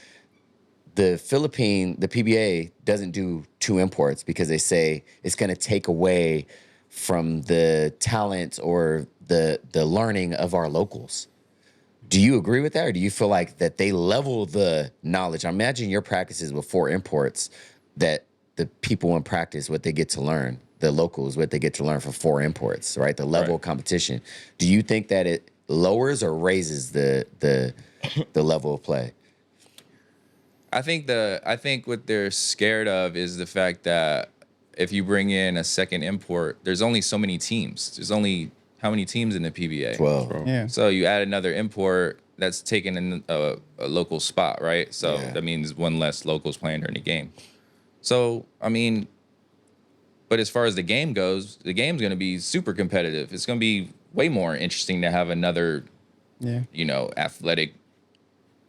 The PBA doesn't do 2 imports because they say it's going to take away from the talent or the learning of our locals. Do you agree with that, or do you feel like that they level the knowledge? I imagine your practices with 4 imports, that the people in practice, what they get to learn, the locals, what they get to learn from 4 imports, right? The level of competition. Do you think that it lowers or raises the level of play? I think what they're scared of is the fact that if you bring in a second import, there's only so many teams. There's only how many teams in the PBA? 12. Yeah. So you add another import, that's taking in a local spot, right? So that means one less locals playing during the game. So, I mean, but as far as the game goes, the game's going to be super competitive. It's going to be way more interesting to have another, athletic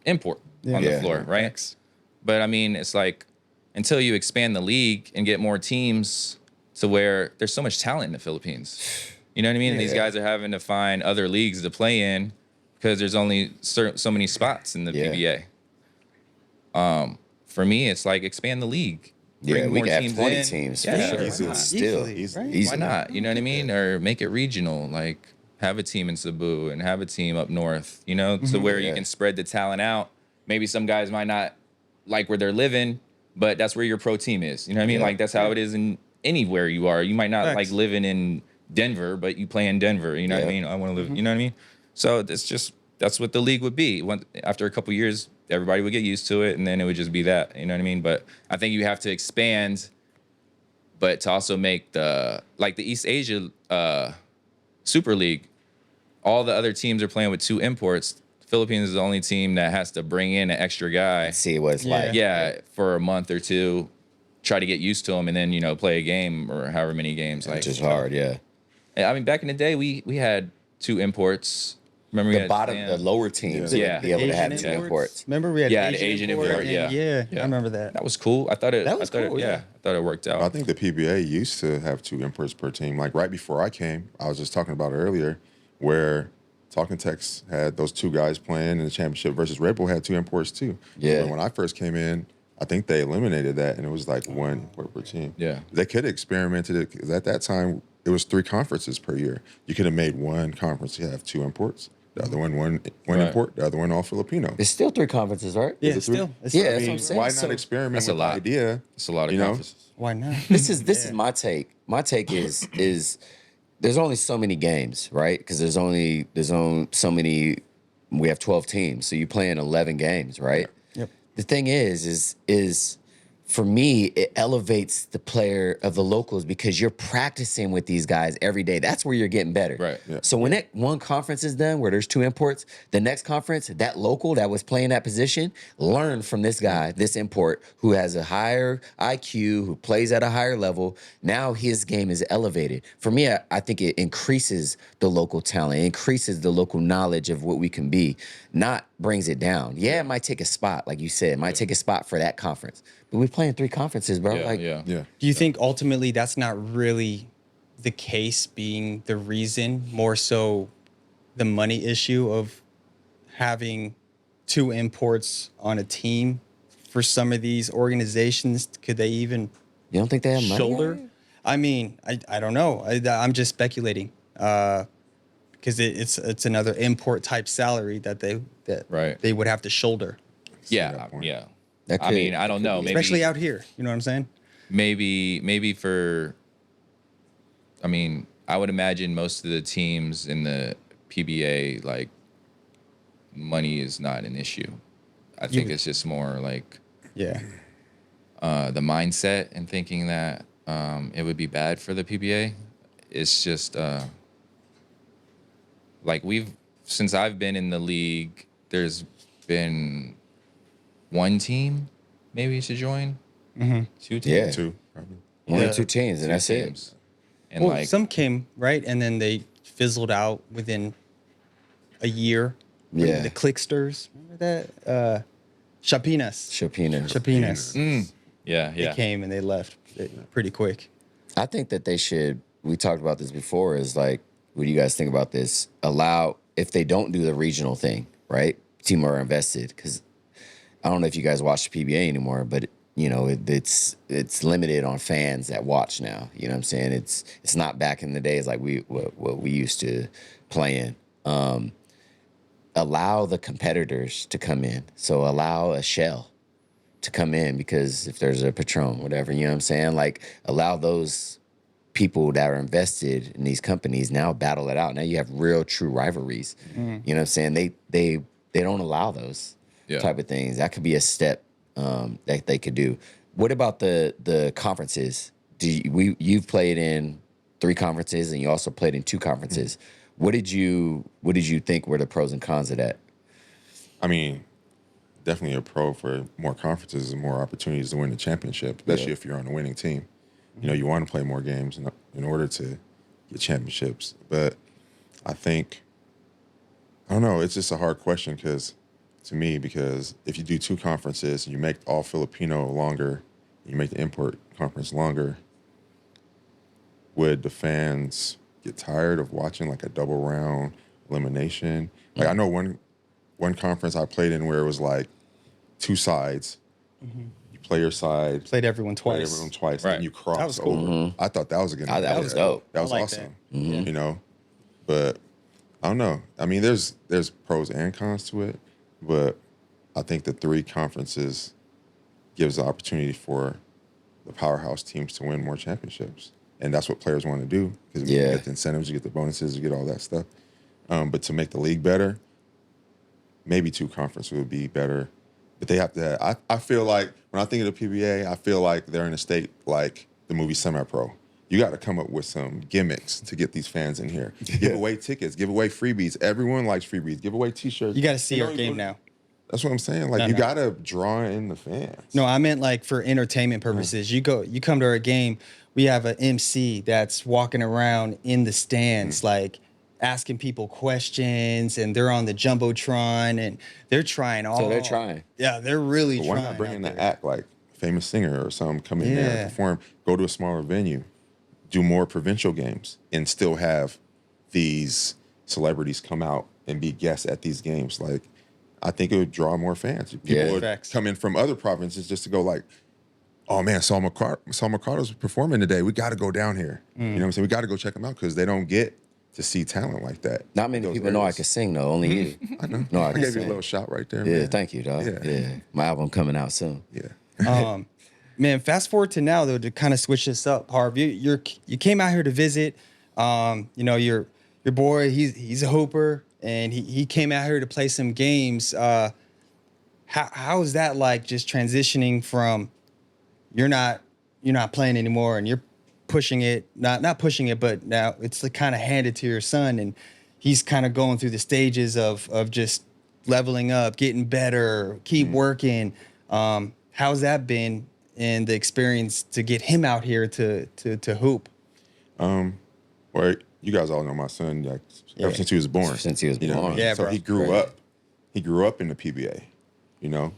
import on the floor, right? Thanks. But I mean, it's like until you expand the league and get more teams to where there's so much talent in the Philippines. You know what I mean? These guys are having to find other leagues to play in because there's only so many spots in the PBA. For me, it's like expand the league. Yeah, we more got teams 20 in. teams Yeah, for sure. Easily, Still, right? Why not? You know what I mean? Or make it regional. Like have a team in Cebu and have a team up north. To where you can spread the talent out. Maybe some guys might not like where they're living, but that's where your pro team is. You know what I mean? Like that's how it is in anywhere you are. You might not like living in Denver, but you play in Denver. You know what I mean? I want to live. You know what I mean? So that's what the league would be. After a couple years, everybody would get used to it, and then it would just be that. You know what I mean? But I think you have to expand, but to also make the East Asia Super League, all the other teams are playing with 2 imports. The Philippines is the only team that has to bring in an extra guy. See what it's like. Yeah, for a month or 2, try to get used to him, and then play a game or however many games. Which is hard, yeah. I mean, back in the day, we had 2 imports. Remember, we The had bottom, Sam. the lower teams, be able to have 2 imports. Remember we had the Asian import. and Yeah. I remember that. That was cool. I thought it. That was cool, I thought it worked out. I think the PBA used to have 2 imports per team. Like right before I came, I was just talking about it earlier, where Talking Tex had those 2 guys playing in the championship versus Red Bull had 2 imports too. Yeah. So when I first came in, I think they eliminated that, and it was like 1 per team. Yeah. They could have experimented it because at that time it was 3 conferences per year. You could have made one conference you have 2 imports. The other one import, the other one all Filipino. It's still 3 conferences, right? Yeah, Is it 3? still. It's Yeah, still- that's what I'm saying. Why So not experiment that's with a the lot. idea? It's a lot of you know? conferences. Why not? This is my take. My take is there's only so many games, right? Because there's only so many. We have 12 teams, so you play in 11 games, right? Yep. The thing is for me, it elevates the player of the locals because you're practicing with these guys every day. That's where you're getting better. Right. Yeah. So when that one conference is done where there's 2 imports, the next conference, that local that was playing that position, learn from this guy, this import who has a higher IQ, who plays at a higher level. Now his game is elevated. For me, I think it increases the local talent, it increases the local knowledge of what we can be, not brings it down. Yeah, it might take a spot, like you said, it might take a spot for that conference. But we're playing 3 conferences, bro. Yeah, like, yeah. Yeah. Do you think ultimately that's not really the case being the reason, more so the money issue of having 2 imports on a team for some of these organizations? Could they even you don't think they have money? shoulder? on it? I mean, I don't know. I'm just speculating because it's another import type salary that Right. they would have to shoulder, Yeah, that point. yeah. That I could- mean, I that don't could know. be. Maybe, especially out here. You know what I'm saying? maybe for. I mean, I would imagine most of the teams in the PBA, like, money is not an issue. I think it's just more like Yeah. the mindset and thinking that it would be bad for the PBA. It's just like since I've been in the league, there's been 1 team maybe to join, 2 teams, Yeah. 2, probably. One Yeah. or 2 teams, and 2 that's it. teams. And Well, like, some came right, and then they fizzled out within a year. Yeah. The Clicksters, remember that? Chapinas. Chapina. yeah, They yeah, came and they left pretty quick. I think that they should. We talked about this before. Is like, what do you guys think about this? Allow, if they don't do the regional thing, right? Team are invested, because I don't know if you guys watch the PBA anymore, but you know it's limited on fans that watch now. You know what I'm saying? It's not back in the days like what we used to play in. Allow the competitors to come in. So allow a Shell to come in, because if there's a Patron, whatever, you know what I'm saying? Like, allow those people that are invested in these companies now battle it out. Now you have real, true rivalries. You know what I'm saying? They don't allow those Yeah. type of things. That could be a step that they could do. What about the conferences? You've played in 3 conferences and you also played in 2 conferences. What did you think were the pros and cons of that? I mean, definitely a pro for more conferences and more opportunities to win the championship, especially if you're on a winning team. You know, you want to play more games in order to get championships. But I think, I don't know, it's just a hard question to me, because if you do 2 conferences and you make all Filipino longer, you make the import conference longer, would the fans get tired of watching like a double round elimination? Like, I know one conference I played in where it was like 2 sides. You play your side, Played everyone play twice. everyone twice, Right. and you cross That was cool. over. I thought that was gonna That was dope. That was I like awesome. that. You know, but I don't know. I mean, there's pros and cons to it, but I think the 3 conferences gives the opportunity for the powerhouse teams to win more championships, and that's what players want to do, because you Yeah. get the incentives, you get the bonuses, you get all that stuff. But to make the league better, maybe 2 conferences would be better. But they have to. I feel like when I think of the PBA, I feel like they're in a state like the movie Semi-Pro. You got to come up with some gimmicks to get these fans in here. Give away tickets, give away freebies. Everyone likes freebies. Give away T-shirts. You got to see know, our game now. That's what I'm saying. Like, No, you no. got to draw in the fans. No, I meant like for entertainment purposes. You come to our game. We have an MC that's walking around in the stands, like asking people questions, and they're on the jumbotron, and they're trying all. So they're trying. Yeah, they're really But why trying. not bring in out an there. act like famous singer or something, come in there Yeah. and perform, go to a smaller venue, do more provincial games, and still have these celebrities come out and be guests at these games? Like, I think it would draw more fans. People Yeah. would Facts. come in from other provinces just to go like, oh man, Saul Mercado's performing today. We got to go down here. You know what I'm saying? We got to go check them out, because they don't get to see talent like that. Not many Those people know I areas. can sing though. Only you. I know. No, I I can gave you sing. a little shot right there, Yeah, man. thank you, dog. Yeah. Yeah, my album coming out soon. Yeah. Man, fast forward to now though, to kind of switch this up, Harvey. You came out here to visit. You know, your boy, he's a hooper, and he came out here to play some games. How is that like, just transitioning from you're not playing anymore, and you're pushing it, not pushing it, but now it's like kind of handed to your son, and he's kind of going through the stages of just leveling up, getting better, keep working. How's that been in the experience to get him out here to hoop? Well, you guys all know my son, like, ever since he was born. Since he was You know what I born. mean? Yeah, so bro. he grew up. He grew up in the PBA, you know,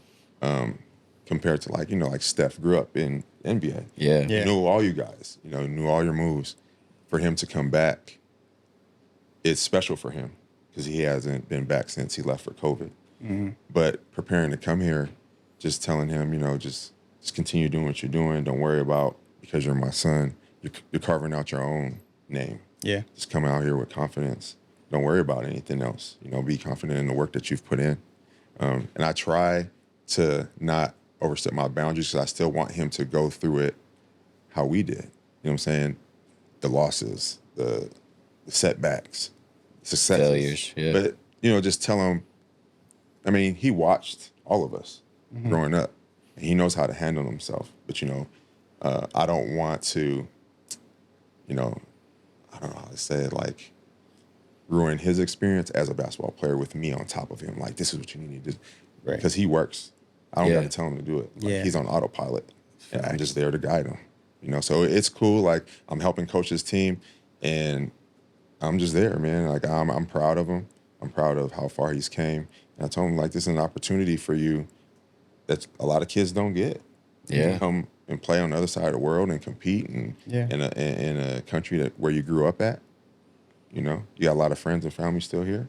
compared to like Steph grew up in NBA. Yeah. Yeah. He knew all you guys, you know, knew all your moves. For him to come back, it's special for him because he hasn't been back since he left for COVID. But preparing to come here, just telling him, you know, just continue doing what you're doing. Don't worry about, because you're my son, you're carving out your own name. Yeah. Just come out here with confidence. Don't worry about anything else. You know, be confident in the work that you've put in. And I try to not overstep my boundaries because I still want him to go through it how we did. You know what I'm saying? The losses, the setbacks, successes. Failures, yeah. But, you know, just tell him, I mean, he watched all of us growing up. And he knows how to handle himself. But, you know, I don't want to, you know, I don't know how to say it, like, ruin his experience as a basketball player with me on top of him. Like, this is what you need to do. Right. Because he works. I don't Yeah. got to tell him to do it. Like, Yeah. he's on autopilot. And I'm just there to guide him. You know, so it's cool. Like, I'm helping coach his team, and I'm just there, man. Like, I'm proud of him. I'm proud of how far he's came. And I told him, like, this is an opportunity for you that a lot of kids don't get. You Yeah. can come and play on the other side of the world and compete in a country where you grew up at. You know, you got a lot of friends and family still here.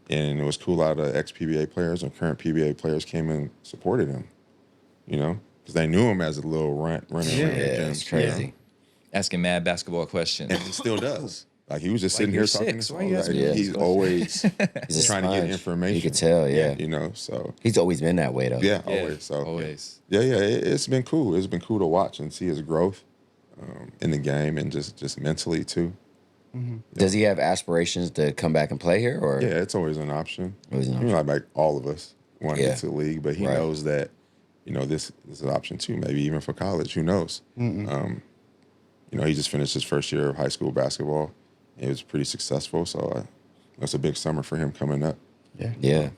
And it was cool. A lot of ex-PBA players and current PBA players came and supported him, you know, because they knew him as a little running around the Yeah, gym, it's you know? crazy. Asking mad basketball questions. And he still does. Like, he was just Like, sitting here you're talking six. to Why you us. asking me He's these always He's a trying to get sponge. information. You could tell, yeah. You know, so He's always been that way, though. yeah, Yeah, always. So always. yeah, it's been cool. It's been cool to watch and see his growth in the game and just mentally too. Does he have aspirations to come back and play here, or? Yeah, it's always an option. Always an You know, like all of us want to Yeah. get to the league, but he Right. knows that, you know, this is an option too. Maybe even for college. Who knows? You know, he just finished his first year of high school basketball. It was pretty successful, so that's a big summer for him coming up. Yeah.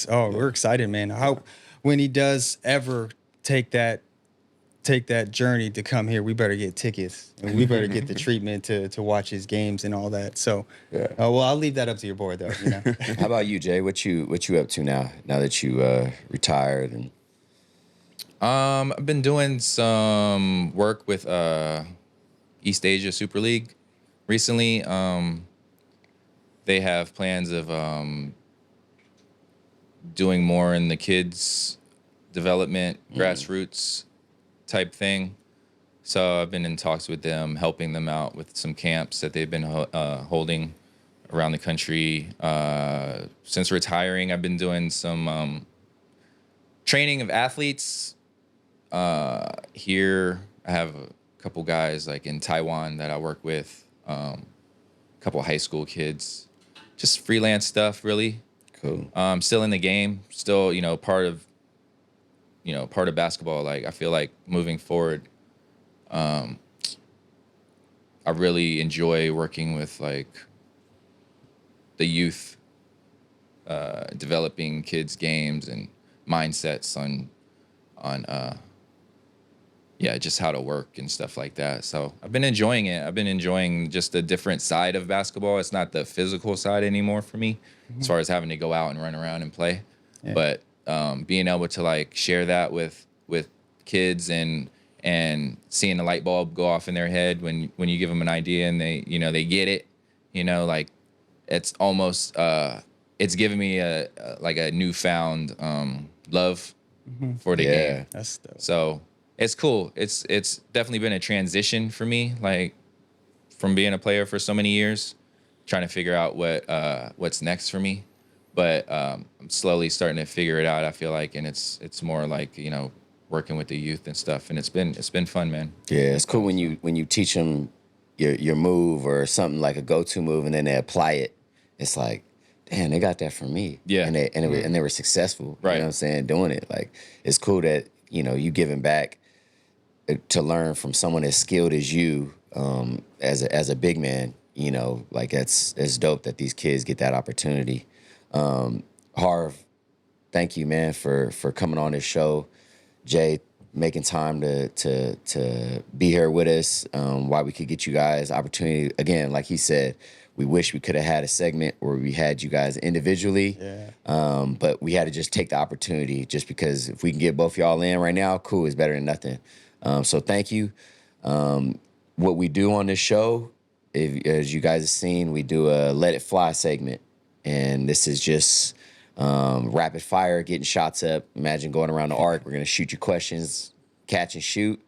We're excited, man. How when he does ever take that journey to come here, we better get tickets and we better get the treatment to watch his games and all that. So, Yeah. well, I'll leave that up to your boy, though. You know, How about you, Jay? What you up to now? Now that you retired and I've been doing some work with East Asia Super League recently. They have plans of doing more in the kids development, grassroots type thing. So I've been in talks with them, helping them out with some camps that they've been holding around the country. Since retiring, I've been doing some training of athletes. Here, I have a couple guys like in Taiwan that I work with, a couple high school kids, just freelance stuff, really. cool? Still in the game, still, part of basketball. Like, I feel like moving forward, I really enjoy working with like the youth, developing kids' games and mindsets on just how to work and stuff like that. So I've been enjoying it. I've been enjoying just a different side of basketball. It's not the physical side anymore for me, as far as having to go out and run around and play. Yeah. But being able to like share that with kids and seeing the light bulb go off in their head when you give them an idea and they get it, like it's almost it's giving me a newfound love for the game. that's dope. So it's cool. It's definitely been a transition for me, like from being a player for so many years, trying to figure out what's next for me. But I'm slowly starting to figure it out, I feel like, and it's more like, working with the youth and stuff, and it's been fun, man. Yeah, it's cool when you teach them your move or something like a go-to move, and then they apply it. It's like, damn, they got that from me. Yeah. and they were successful. Right. You know what I'm saying? Doing it. Like, it's cool that you giving back to learn from someone as skilled as you, as a big man, you know, like it's dope that these kids get that opportunity. Harv, thank you, man, for coming on this show. Jay, making time to be here with us, while we could get you guys opportunity. Again, like he said, we wish we could have had a segment where we had you guys individually. Yeah. But we had to just take the opportunity just because if we can get both y'all in right now, cool, it's better than nothing. So thank you. What we do on this show, as you guys have seen, we do a Let It Fly segment. And this is just rapid fire, getting shots up. Imagine going around the arc. We're going to shoot you questions, catch and shoot.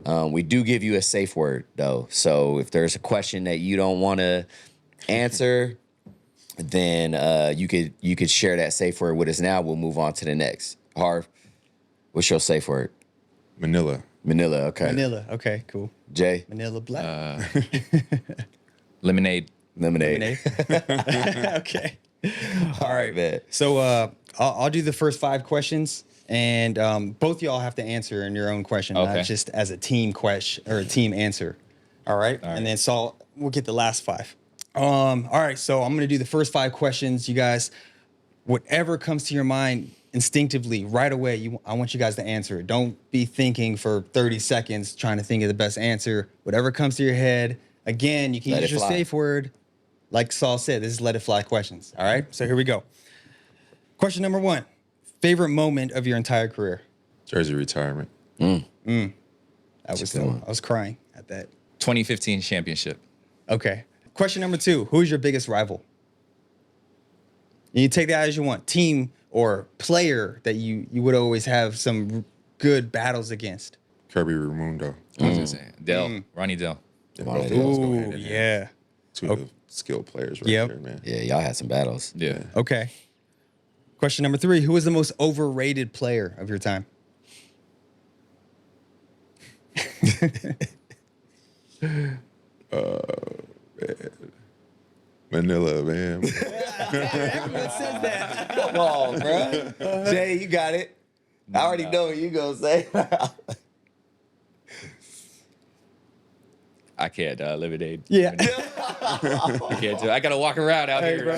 We do give you a safe word, though. So if there's a question that you don't want to answer, then you could share that safe word with us now. We'll move on to the next. Harv, what's your safe word? Manila. Manila, okay. Manila. Okay, cool. Jay? Manila Black. Lemonade. Lemonade. Okay. All right, man. So I'll do the first 5 questions, and both y'all have to answer in your own question, Okay. not just as a team question or a team answer. All right, and then so we'll get the last 5. All right, so I'm gonna do the first 5 questions. You guys, whatever comes to your mind instinctively right away, I want you guys to answer it. Don't be thinking for 30 seconds trying to think of the best answer. Whatever comes to your head. Again, you can Let use it your fly. safe word. Like Saul said, this is Let It Fly questions. All right, so here we go. Question number 1: favorite moment of your entire career? Jersey retirement. I good one. was crying at that. 2015 championship. Okay. Question number 2: who's your biggest rival? You take that as you want. Team or player that you would always have some good battles against. Kirby Raimundo. I was gonna say Dell, Ronnie Dell. Yeah, Ronnie both of Dell. those go Ooh, hand in hand. yeah. Two of the skilled players right Yep. there, man. Yeah, y'all had some battles. Yeah. Okay. Question number 3: who was the most overrated player of your time? Manila, man. Everyone says that. Come on, bro. Jay, you got it. I already know what you gonna say. I can't lemonade. Yeah. I can't do it. I gotta walk around out Hey, here. bro.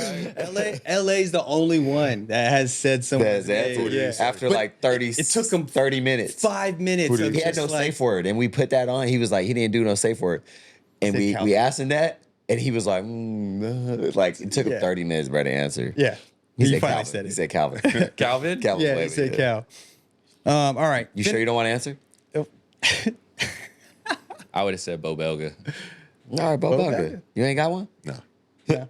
LA's the only one that has said someone's That's name. it. Yeah. After But like 30, it took him 30 minutes. 5 minutes. Of He had just no like, safe word, and we put that on. He was like, he didn't do no safe word, and Said we Calvin. asked him that, and he was like, like it took him Yeah. 30 minutes, bro, to answer. Yeah. He said finally Calvin. said it. He said Calvin. Calvin? Calvin Yeah, he Flavor, said yeah. Cal. All right. You sure you don't want to answer? I would have said Bo Belga. All right, Bo Belga. You ain't got one? No.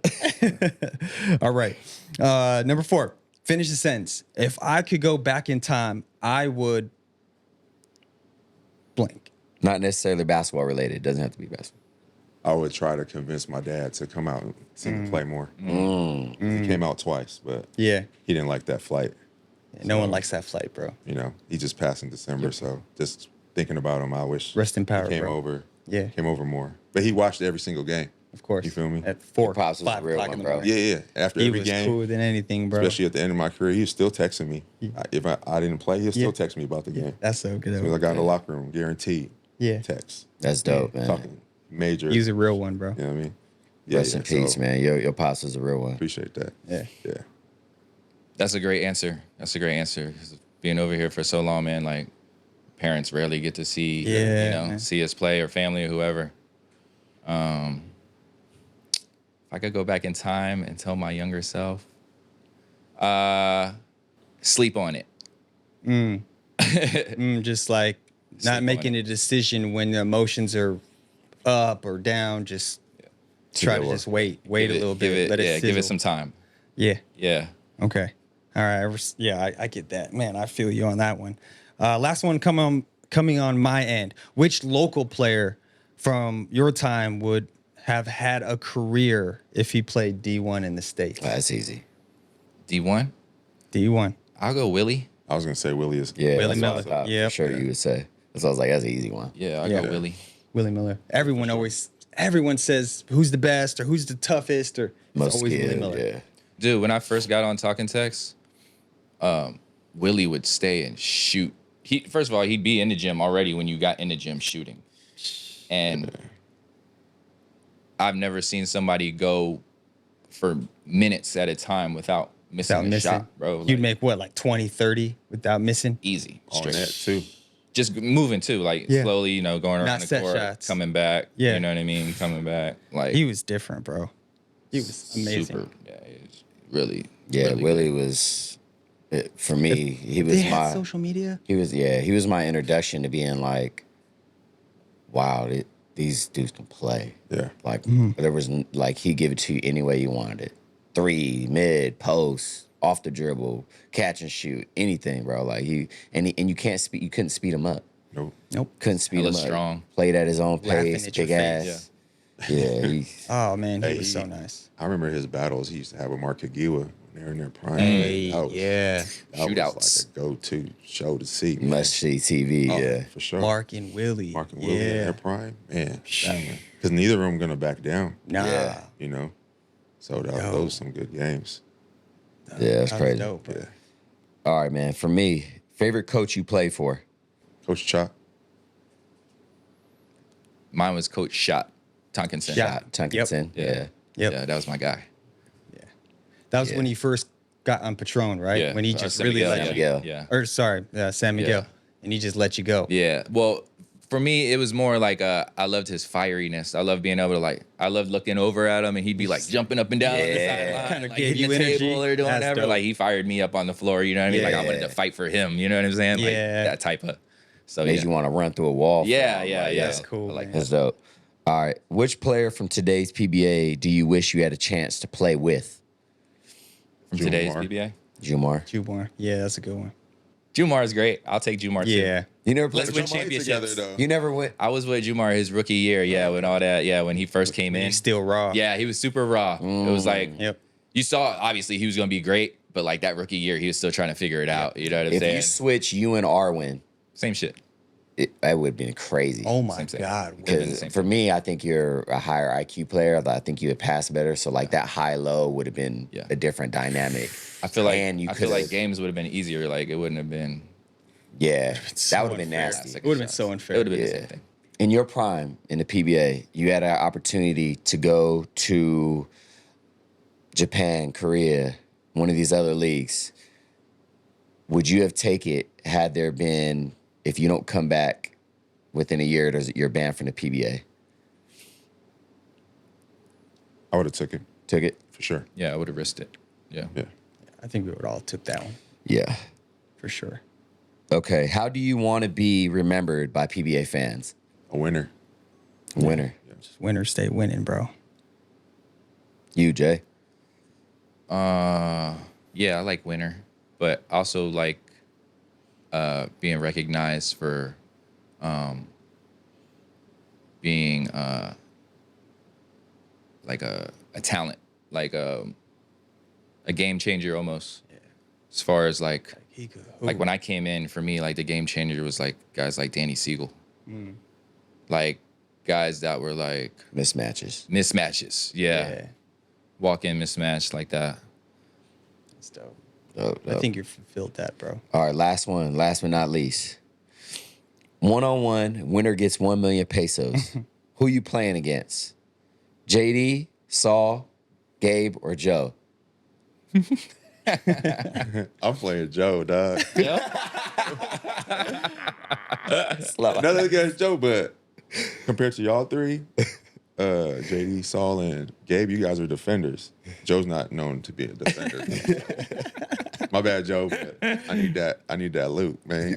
All right. Number 4. Finish the sentence. If I could go back in time, I would blank. Not necessarily basketball related. It doesn't have to be basketball. I would try to convince my dad to come out and see me play more. He came out twice, but Yeah. he didn't like that flight. No one likes that flight, bro. You know, he just passed in December, so just thinking about him, I wish Rest in power, he came bro. over. Yeah. Came over more. But he watched every single game. Of course. You feel me? At 4, Pops was a 5 real o'clock one, in the bro. morning. Yeah. After He every was game, cooler than anything, bro. especially at the end of my career, he was still texting me. If I didn't play, he'll still text me about the game. That's so good. As soon as I got in the locker room, guaranteed. Yeah. Text. That's dope, man. Talking major. He was a real one, bro. You know what I mean? Rest in peace, so man. Your pops was a real one. Appreciate that. Yeah. Yeah. That's a great answer. That's a great answer. 'Cause being over here for so long, man, like parents rarely get to see, Yeah, see us play or family or whoever. If I could go back in time and tell my younger self, sleep on it. Just like Sleep not on making it. a decision when the emotions are up or down. Just try to good just wait a little bit. Give it, let it give it sizzle. some time. Yeah. Yeah. Okay. All right. I get that. Man, I feel you on that one. Last one coming on my end. Which local player from your time would have had a career if he played D1 in the States? That's easy. D1. D1. I'll go Willie. I was gonna say Willie is Yeah, Willie that's what I Miller. thought. Yep. For sure you would say. So I was like, that's an easy one. Yeah, I'll Yeah. go Willie. Willie Miller. Everyone says who's the best or who's the toughest or it's Most always Willie skilled, Miller. yeah. Dude, when I first got on Talking Text, Willie would stay and shoot first of all, he'd be in the gym already when you got in the gym shooting. And I've never seen somebody go for minutes at a time without missing a shot, bro. You'd make what, like 20, 30 without missing? Easy. On Straight. that too. Just moving too, like Yeah. slowly, you know, going Not around the set court, shots. coming back. Yeah. You know what I mean? Coming back. Like He was different, bro. He was amazing. super. Yeah, it was really. Yeah, really Willie good. was for me. He was They had my social media. he was my introduction to being like, wow, these dudes can play. Yeah. Like there was like he give it to you any way you wanted it. 3, mid, post, off the dribble, catch and shoot, anything, bro. Like you couldn't speed him up. Nope. Couldn't speed Hella him up. strong. Played at his own Laughing pace, at your big ass. face. Yeah, Oh man, he Hey, was so nice. I remember his battles he used to have with Mark Kagiwa when they were in their prime. Hey, That was- yeah. That Shootouts. was like a go-to show to see. Man. must see TV. Oh, Yeah, for sure. Mark and Willie. Mark and Willie in Yeah. their prime, man. Because neither of them gonna back down. Nah. Yeah. You know, so Yo. those were some good games. yeah, that's That was crazy. dope, bro. Yeah, All right, man. For me, favorite coach you played for? Coach Chop. Mine was Coach Shot Tonkinson. Shot. Tunkinson. Yeah. Yeah. Yep. Yeah, that was my guy. That was Yeah. when he first got on Patron, right? Yeah. When he So just San really Miguel, let San you. Miguel. Yeah. Or sorry, San Miguel, and he just let you go. Yeah. Well, for me, it was more like I loved his fieriness. I loved being able to I loved looking over at him and he'd be like jumping up and down on the Yeah. sideline, Kinda like gave hitting you the energy. table or doing That's whatever. dope. Like he fired me up on the floor. You know what I mean? Like I wanted Yeah. to fight for him. You know what I'm saying? Like Yeah. that type of. So Made yeah. you want to run through a wall. for Yeah, him, yeah, like, yeah. That's cool, I like man. that. That's dope. All right. Which player from today's PBA do you wish you had a chance to play with? From today's Jumar. PBA. Jumar. Jumar. Yeah, that's a good one. Jumar is great. I'll take Jumar too. Yeah. You never played Let's with win Jumar? championships. together though. You never went. I was with Jumar his rookie year. Yeah, with all that. Yeah, when he first came in. He's still raw. Yeah, he was super raw. It was like Yep. you saw obviously he was gonna be great, but like that rookie year, he was still trying to figure it out. You know what I'm If saying? you switch you and Arwin, Same shit. that would have been crazy. Oh my Same thing. God. Could've been the Because same for me, I think you're a higher IQ player. I think you would pass better. So like that high low would have been Yeah. a different dynamic. I feel like And you I feel like could've- games would have been easier. Like it wouldn't have been. Yeah, so that would have been unfair. nasty. It would've been so unfair. It would have been the Yeah. same thing. In your prime in the PBA, you had an opportunity to go to Japan, Korea, one of these other leagues. Would you have taken it had there been, if you don't come back within a year, you're banned from the PBA? I would have took it Took it? for sure. Yeah, I would have risked it. Yeah. Yeah. I think we would all took that one Yeah. for sure. Okay. How do you want to be remembered by PBA fans? A winner. Winner. Just winner stay winning, bro. You, Jay. Yeah, I like winner, but also like being recognized for being like a talent, like a game changer almost. As far as like He could. like when I came in, for me, like the game changer was like guys like Danny Siegel, like guys that were like Mismatches. mismatches. Yeah, walk in mismatch like that. That's dope. Dope, I dope. think you fulfilled that, bro. All right, last one. Last but not least. 1-on-1, winner gets 1 million pesos. Who you playing against? JD, Saul, Gabe, or Joe? I'm playing Joe, dog. Slow. Nothing against Joe, but compared to y'all three, JD, Saul, and Gabe, you guys are defenders. Joe's not known to be a defender. My bad, Joe, but I need that loot, man.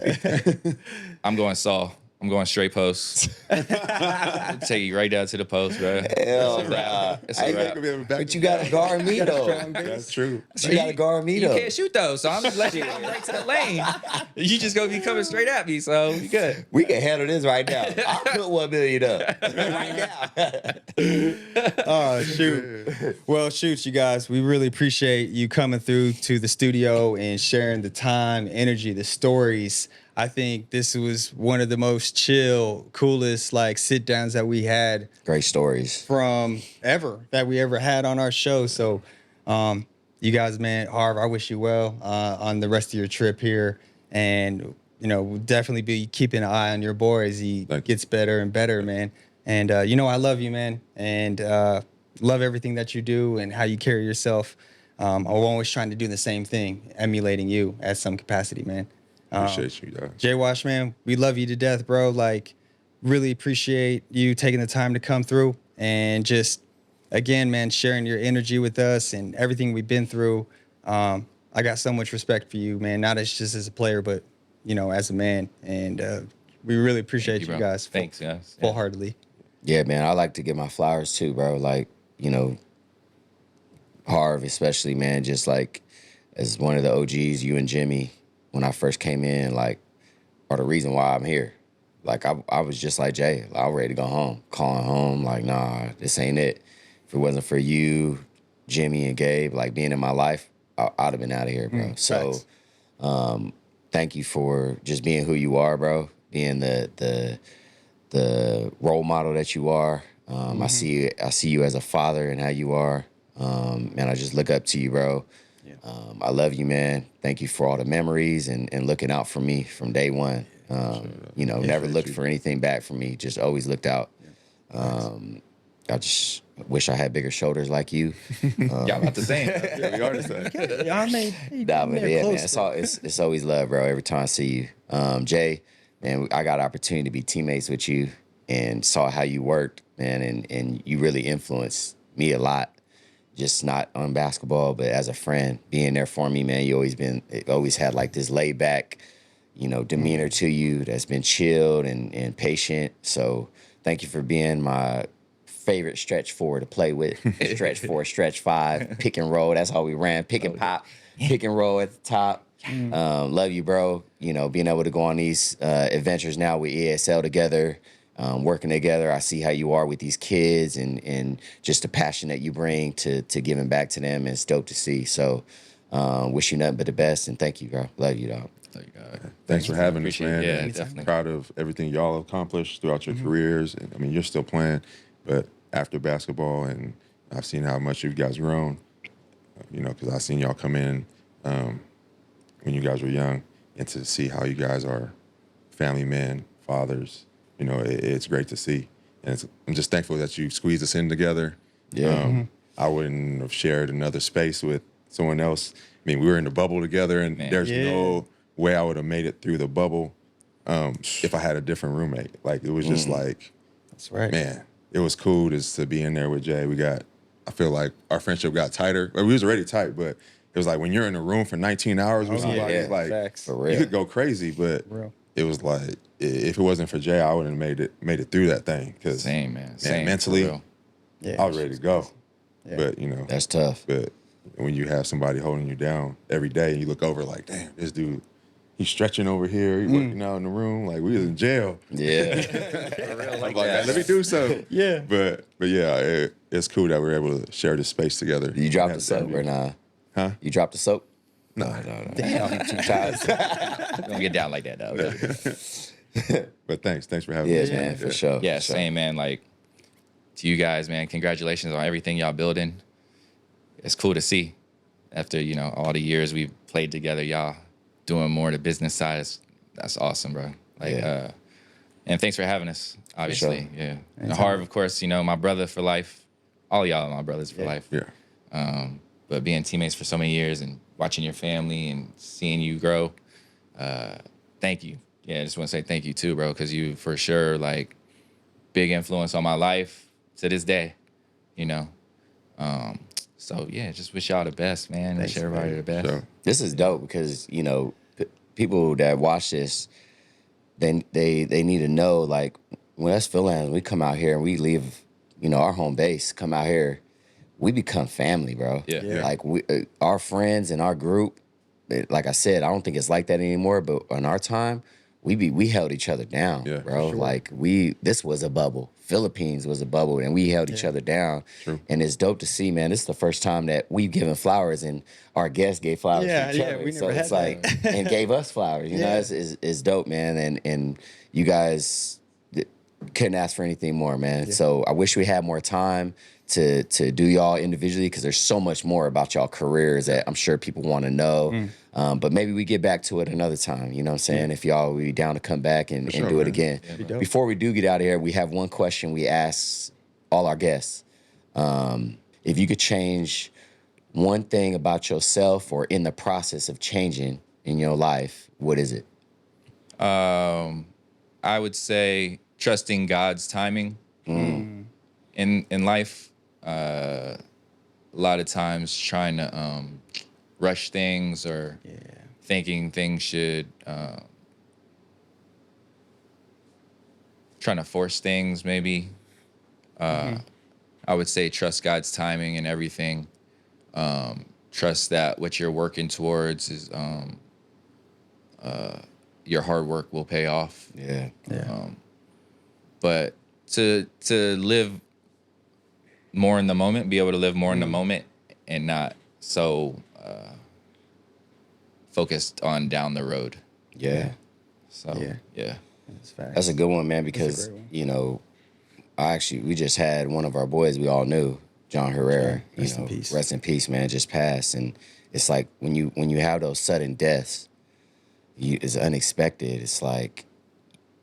I'm going Saul. I'm going straight post. Take you right down to the post, bro. Hell nah. It's a wrap. But you got to guard me, though. That's true. You got to guard me, You though. can't shoot though, so I'm just letting you come right to the lane. You just gonna be coming straight at me, so you good. We can handle this right now. I'll put 1 million up right now. Oh, shoot. Well, shoot, you guys. We really appreciate you coming through to the studio and sharing the time, energy, the stories. I think this was one of the most chill, coolest like sit downs that we had Great stories. from ever that we ever had on our show. So, you guys, man, Harv, I wish you well on the rest of your trip here, and we'll definitely be keeping an eye on your boy as he Thank you. gets better and better, man. And I love you, man, and love everything that you do and how you carry yourself. I'm always trying to do the same thing, emulating you at some capacity, man. Appreciate you, dog. Jay Wash, man, we love you to death, bro. Like, really appreciate you taking the time to come through and just, again, man, sharing your energy with us and everything we've been through. I got so much respect for you, man, not as just as a player, but, as a man. And we really appreciate you bro. guys. Thanks, guys. Yeah. Full-heartedly. Yeah, man, I like to give my flowers too, bro. Like, Harv especially, man, just like as one of the OGs, you and Jimmy, when I first came in, like, are the reason why I'm here. Like, I was just like Jay. I was ready to go home, calling home, like, nah, this ain't it. If it wasn't for you, Jimmy and Gabe, like, being in my life, I'd have been out of here, bro. So, thank you for just being who you are, bro. Being the role model that you are. I see you as a father and how you are. Man, I just look up to you, bro. Yeah. I love you, man. Thank you for all the memories and looking out for me from day one. Never looked for anything back from me. Just always looked out. I just wish I had bigger shoulders like you. Y'all about the same. Yeah, we are the same. Nah, but yeah, man, it's always love, bro. Every time I see you, Jay, man, I got an opportunity to be teammates with you and saw how you worked, man, and you really influenced me a lot. Just not on basketball, but as a friend, being there for me, man. You always had like this laid back, demeanor to you that's been chilled and patient. So thank you for being my favorite stretch four to play with. Stretch four, stretch five, pick and roll. That's how we ran. Pick and pop, pick and roll at the top. Love you, bro. Being able to go on these adventures now with ESL together, working together. I see how you are with these kids and just the passion that you bring to giving back to them. It's dope to see. So wish you nothing but the best, and thank you, bro. Love you, dog. Thanks for having us, Appreciate it. man. Yeah, And definitely. proud of everything y'all accomplished throughout your careers. And, I mean, you're still playing, but after basketball, and I've seen how much you guys grown. Because I've seen y'all come in when you guys were young, and to see how you guys are family men, fathers. It's great to see, and I'm just thankful that you squeezed us in together. Yeah. I wouldn't have shared another space with someone else. I mean, we were in the bubble together, and Man. there's Yeah. no way I would have made it through the bubble if I had a different roommate. Like, it was just like, That's right. man, it was cool just to be in there with Jay. I feel like our friendship got tighter. Like, we was already tight, but it was like when you're in a room for 19 hours with somebody, yeah. like, Facts. For you real. could go crazy, but Real. it was like, if it wasn't for Jay, I wouldn't have made it through that thing. Because Same, man. Same. mentally, for real. Yeah. I was ready to go. Yeah. But, That's tough. but when you have somebody holding you down every day and you look over like, damn, this dude, he's stretching over here, he's working out in the room, like we was in jail. Yeah. I'm like, let me do something. Yeah. But yeah, it's cool that we're able to share this space together. You dropped Have the soap that or nah? Huh? You dropped the soap? No. Damn. 2 times. Don't get down like that, though. But thanks for having Yeah, us. man, for sure. Yeah, for sure. same, man. Like, to you guys, man, congratulations on everything y'all building. It's cool to see after, all the years we've played together, y'all doing more of the business side. That's awesome, bro. Like, Yeah. and thanks for having us, obviously. sure. Yeah. And Harv, of course, my brother for life. All y'all are my brothers for life. Yeah. But being teammates for so many years and watching your family and seeing you grow, thank you. Yeah, I just want to say thank you too, bro, because you for sure like big influence on my life to this day, So yeah, just wish y'all the best, man. Thanks, Wish everybody man. the best. So, This is dope because people that watch this, they need to know, like, when us Philans, we come out here and we leave our home base, come out here, we become family, bro. Yeah. Yeah. Like our friends and our group, like I said, I don't think it's like that anymore. But in our time, we held each other down, Yeah, bro. for sure. Like this was a bubble. Philippines was a bubble, and we held each other down. True. And it's dope to see, man. This is the first time that we've given flowers, and our guests gave flowers Yeah, to each yeah, other. we So never it's had like, that. and gave us flowers. You know, Yeah. it's dope, man. And you guys couldn't ask for anything more, man. So I wish we had more time to do y'all individually, because there's so much more about y'all careers that I'm sure people want to know. But maybe we get back to it another time. You know what I'm saying? If y'all would be down to come back and sure, do it man. again. Before we do get out of here, we have one question we ask all our guests. If you could change one thing about yourself or in the process of changing in your life, what is it? I would say trusting God's timing in life. A lot of times trying to rush things or thinking things should trying to force things maybe. I would say trust God's timing and everything. Trust that what you're working towards is your hard work will pay off. Yeah. But to live more in the moment, be able to live more in the moment and not so focused on down the road. Yeah. So yeah. That's facts. That's a good one, man, because, great one. you know, we just had one of our boys we all knew, John Herrera. Rest in peace. Rest in peace, man, just passed. And it's like when you have those sudden deaths, it's unexpected. It's like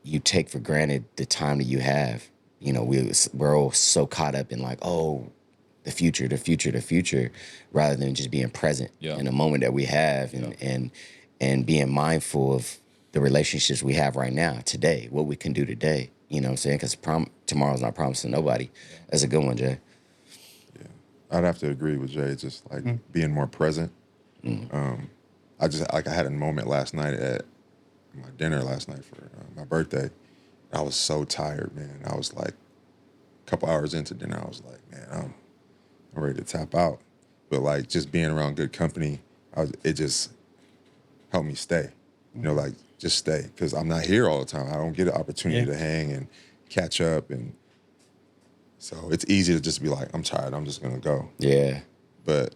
you take for granted the time that you have. You know, we're all so caught up in like, oh, the future, rather than just being present in the moment that we have and being mindful of the relationships we have right now, today, what we can do today. You know what I'm saying? Because tomorrow's not promised to nobody. That's a good one, Jay. Yeah, I'd have to agree with Jay. It's just like being more present. I had a moment last night at my dinner last night for my birthday. I was so tired, man. I was like, a couple hours into dinner, I was like, man, I'm ready to tap out. But like just being around good company, it just helped me stay. You know, like just stay, because I'm not here all the time. I don't get an opportunity to hang and catch up, and so it's easy to just be like, I'm tired, I'm just gonna go. Yeah. But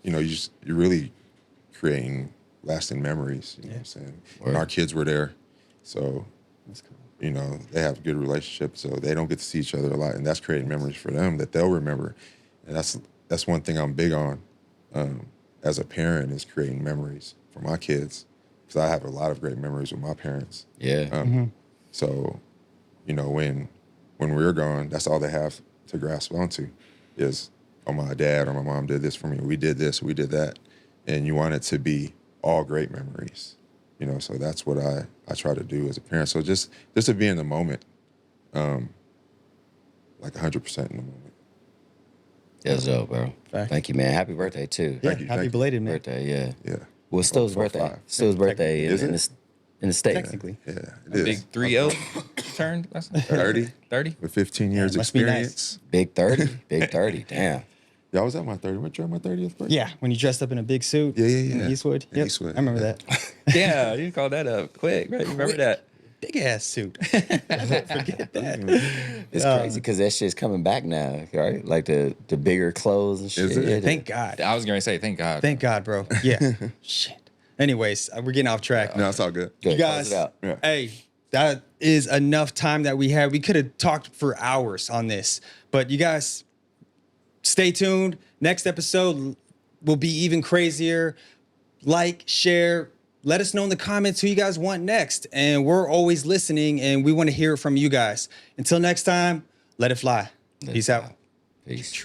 you know, you're really creating lasting memories. You know what I'm saying? And our kids were there, so That's cool. you know, they have a good relationship, so they don't get to see each other a lot, and that's creating memories for them that they'll remember. And that's one thing I'm big on as a parent, is creating memories for my kids, because I have a lot of great memories with my parents. Yeah. So, you know, when we're gone, that's all they have to grasp onto is, oh, my dad or my mom did this for me. We did this, we did that. And you want it to be all great memories, you know? So that's what I try to do as a parent. So just to be in the moment, like 100% in the moment. That's dope, bro. Fact. Thank you, man. Happy birthday, too. Yeah, Thank you, happy thank you. belated, man. Birthday, yeah. Yeah. Well, it's Stowe's birthday. 4-5. Stowe's birthday Is in it? the States. Technically. Yeah, it Big is. 3-0 turned last night. 30 30. with 15 years must be nice. experience. Big 30. Big 30. Damn. Yeah, I was at my 30. Went to my 30th birthday. Yeah, when you dressed up in a big suit. Yeah. In Eastwood. In Yep, Eastwood, I remember yeah. that. Yeah, you called that up quick, right? You remember that? Big ass suit. Don't forget that. It's crazy because that shit's coming back now, right? Like the bigger clothes and shit. Is it? Thank God. I was gonna say, thank God. Thank God, bro. Yeah. Shit. Anyways, we're getting off track. No, it's all good. Good. You guys, Close it out. Yeah. hey, that is enough time that we had. We could have talked for hours on this, but you guys, stay tuned. Next episode will be even crazier. Like, share, let us know in the comments who you guys want next. And we're always listening, and we want to hear it from you guys. Until next time, let it fly. Peace out. Peace.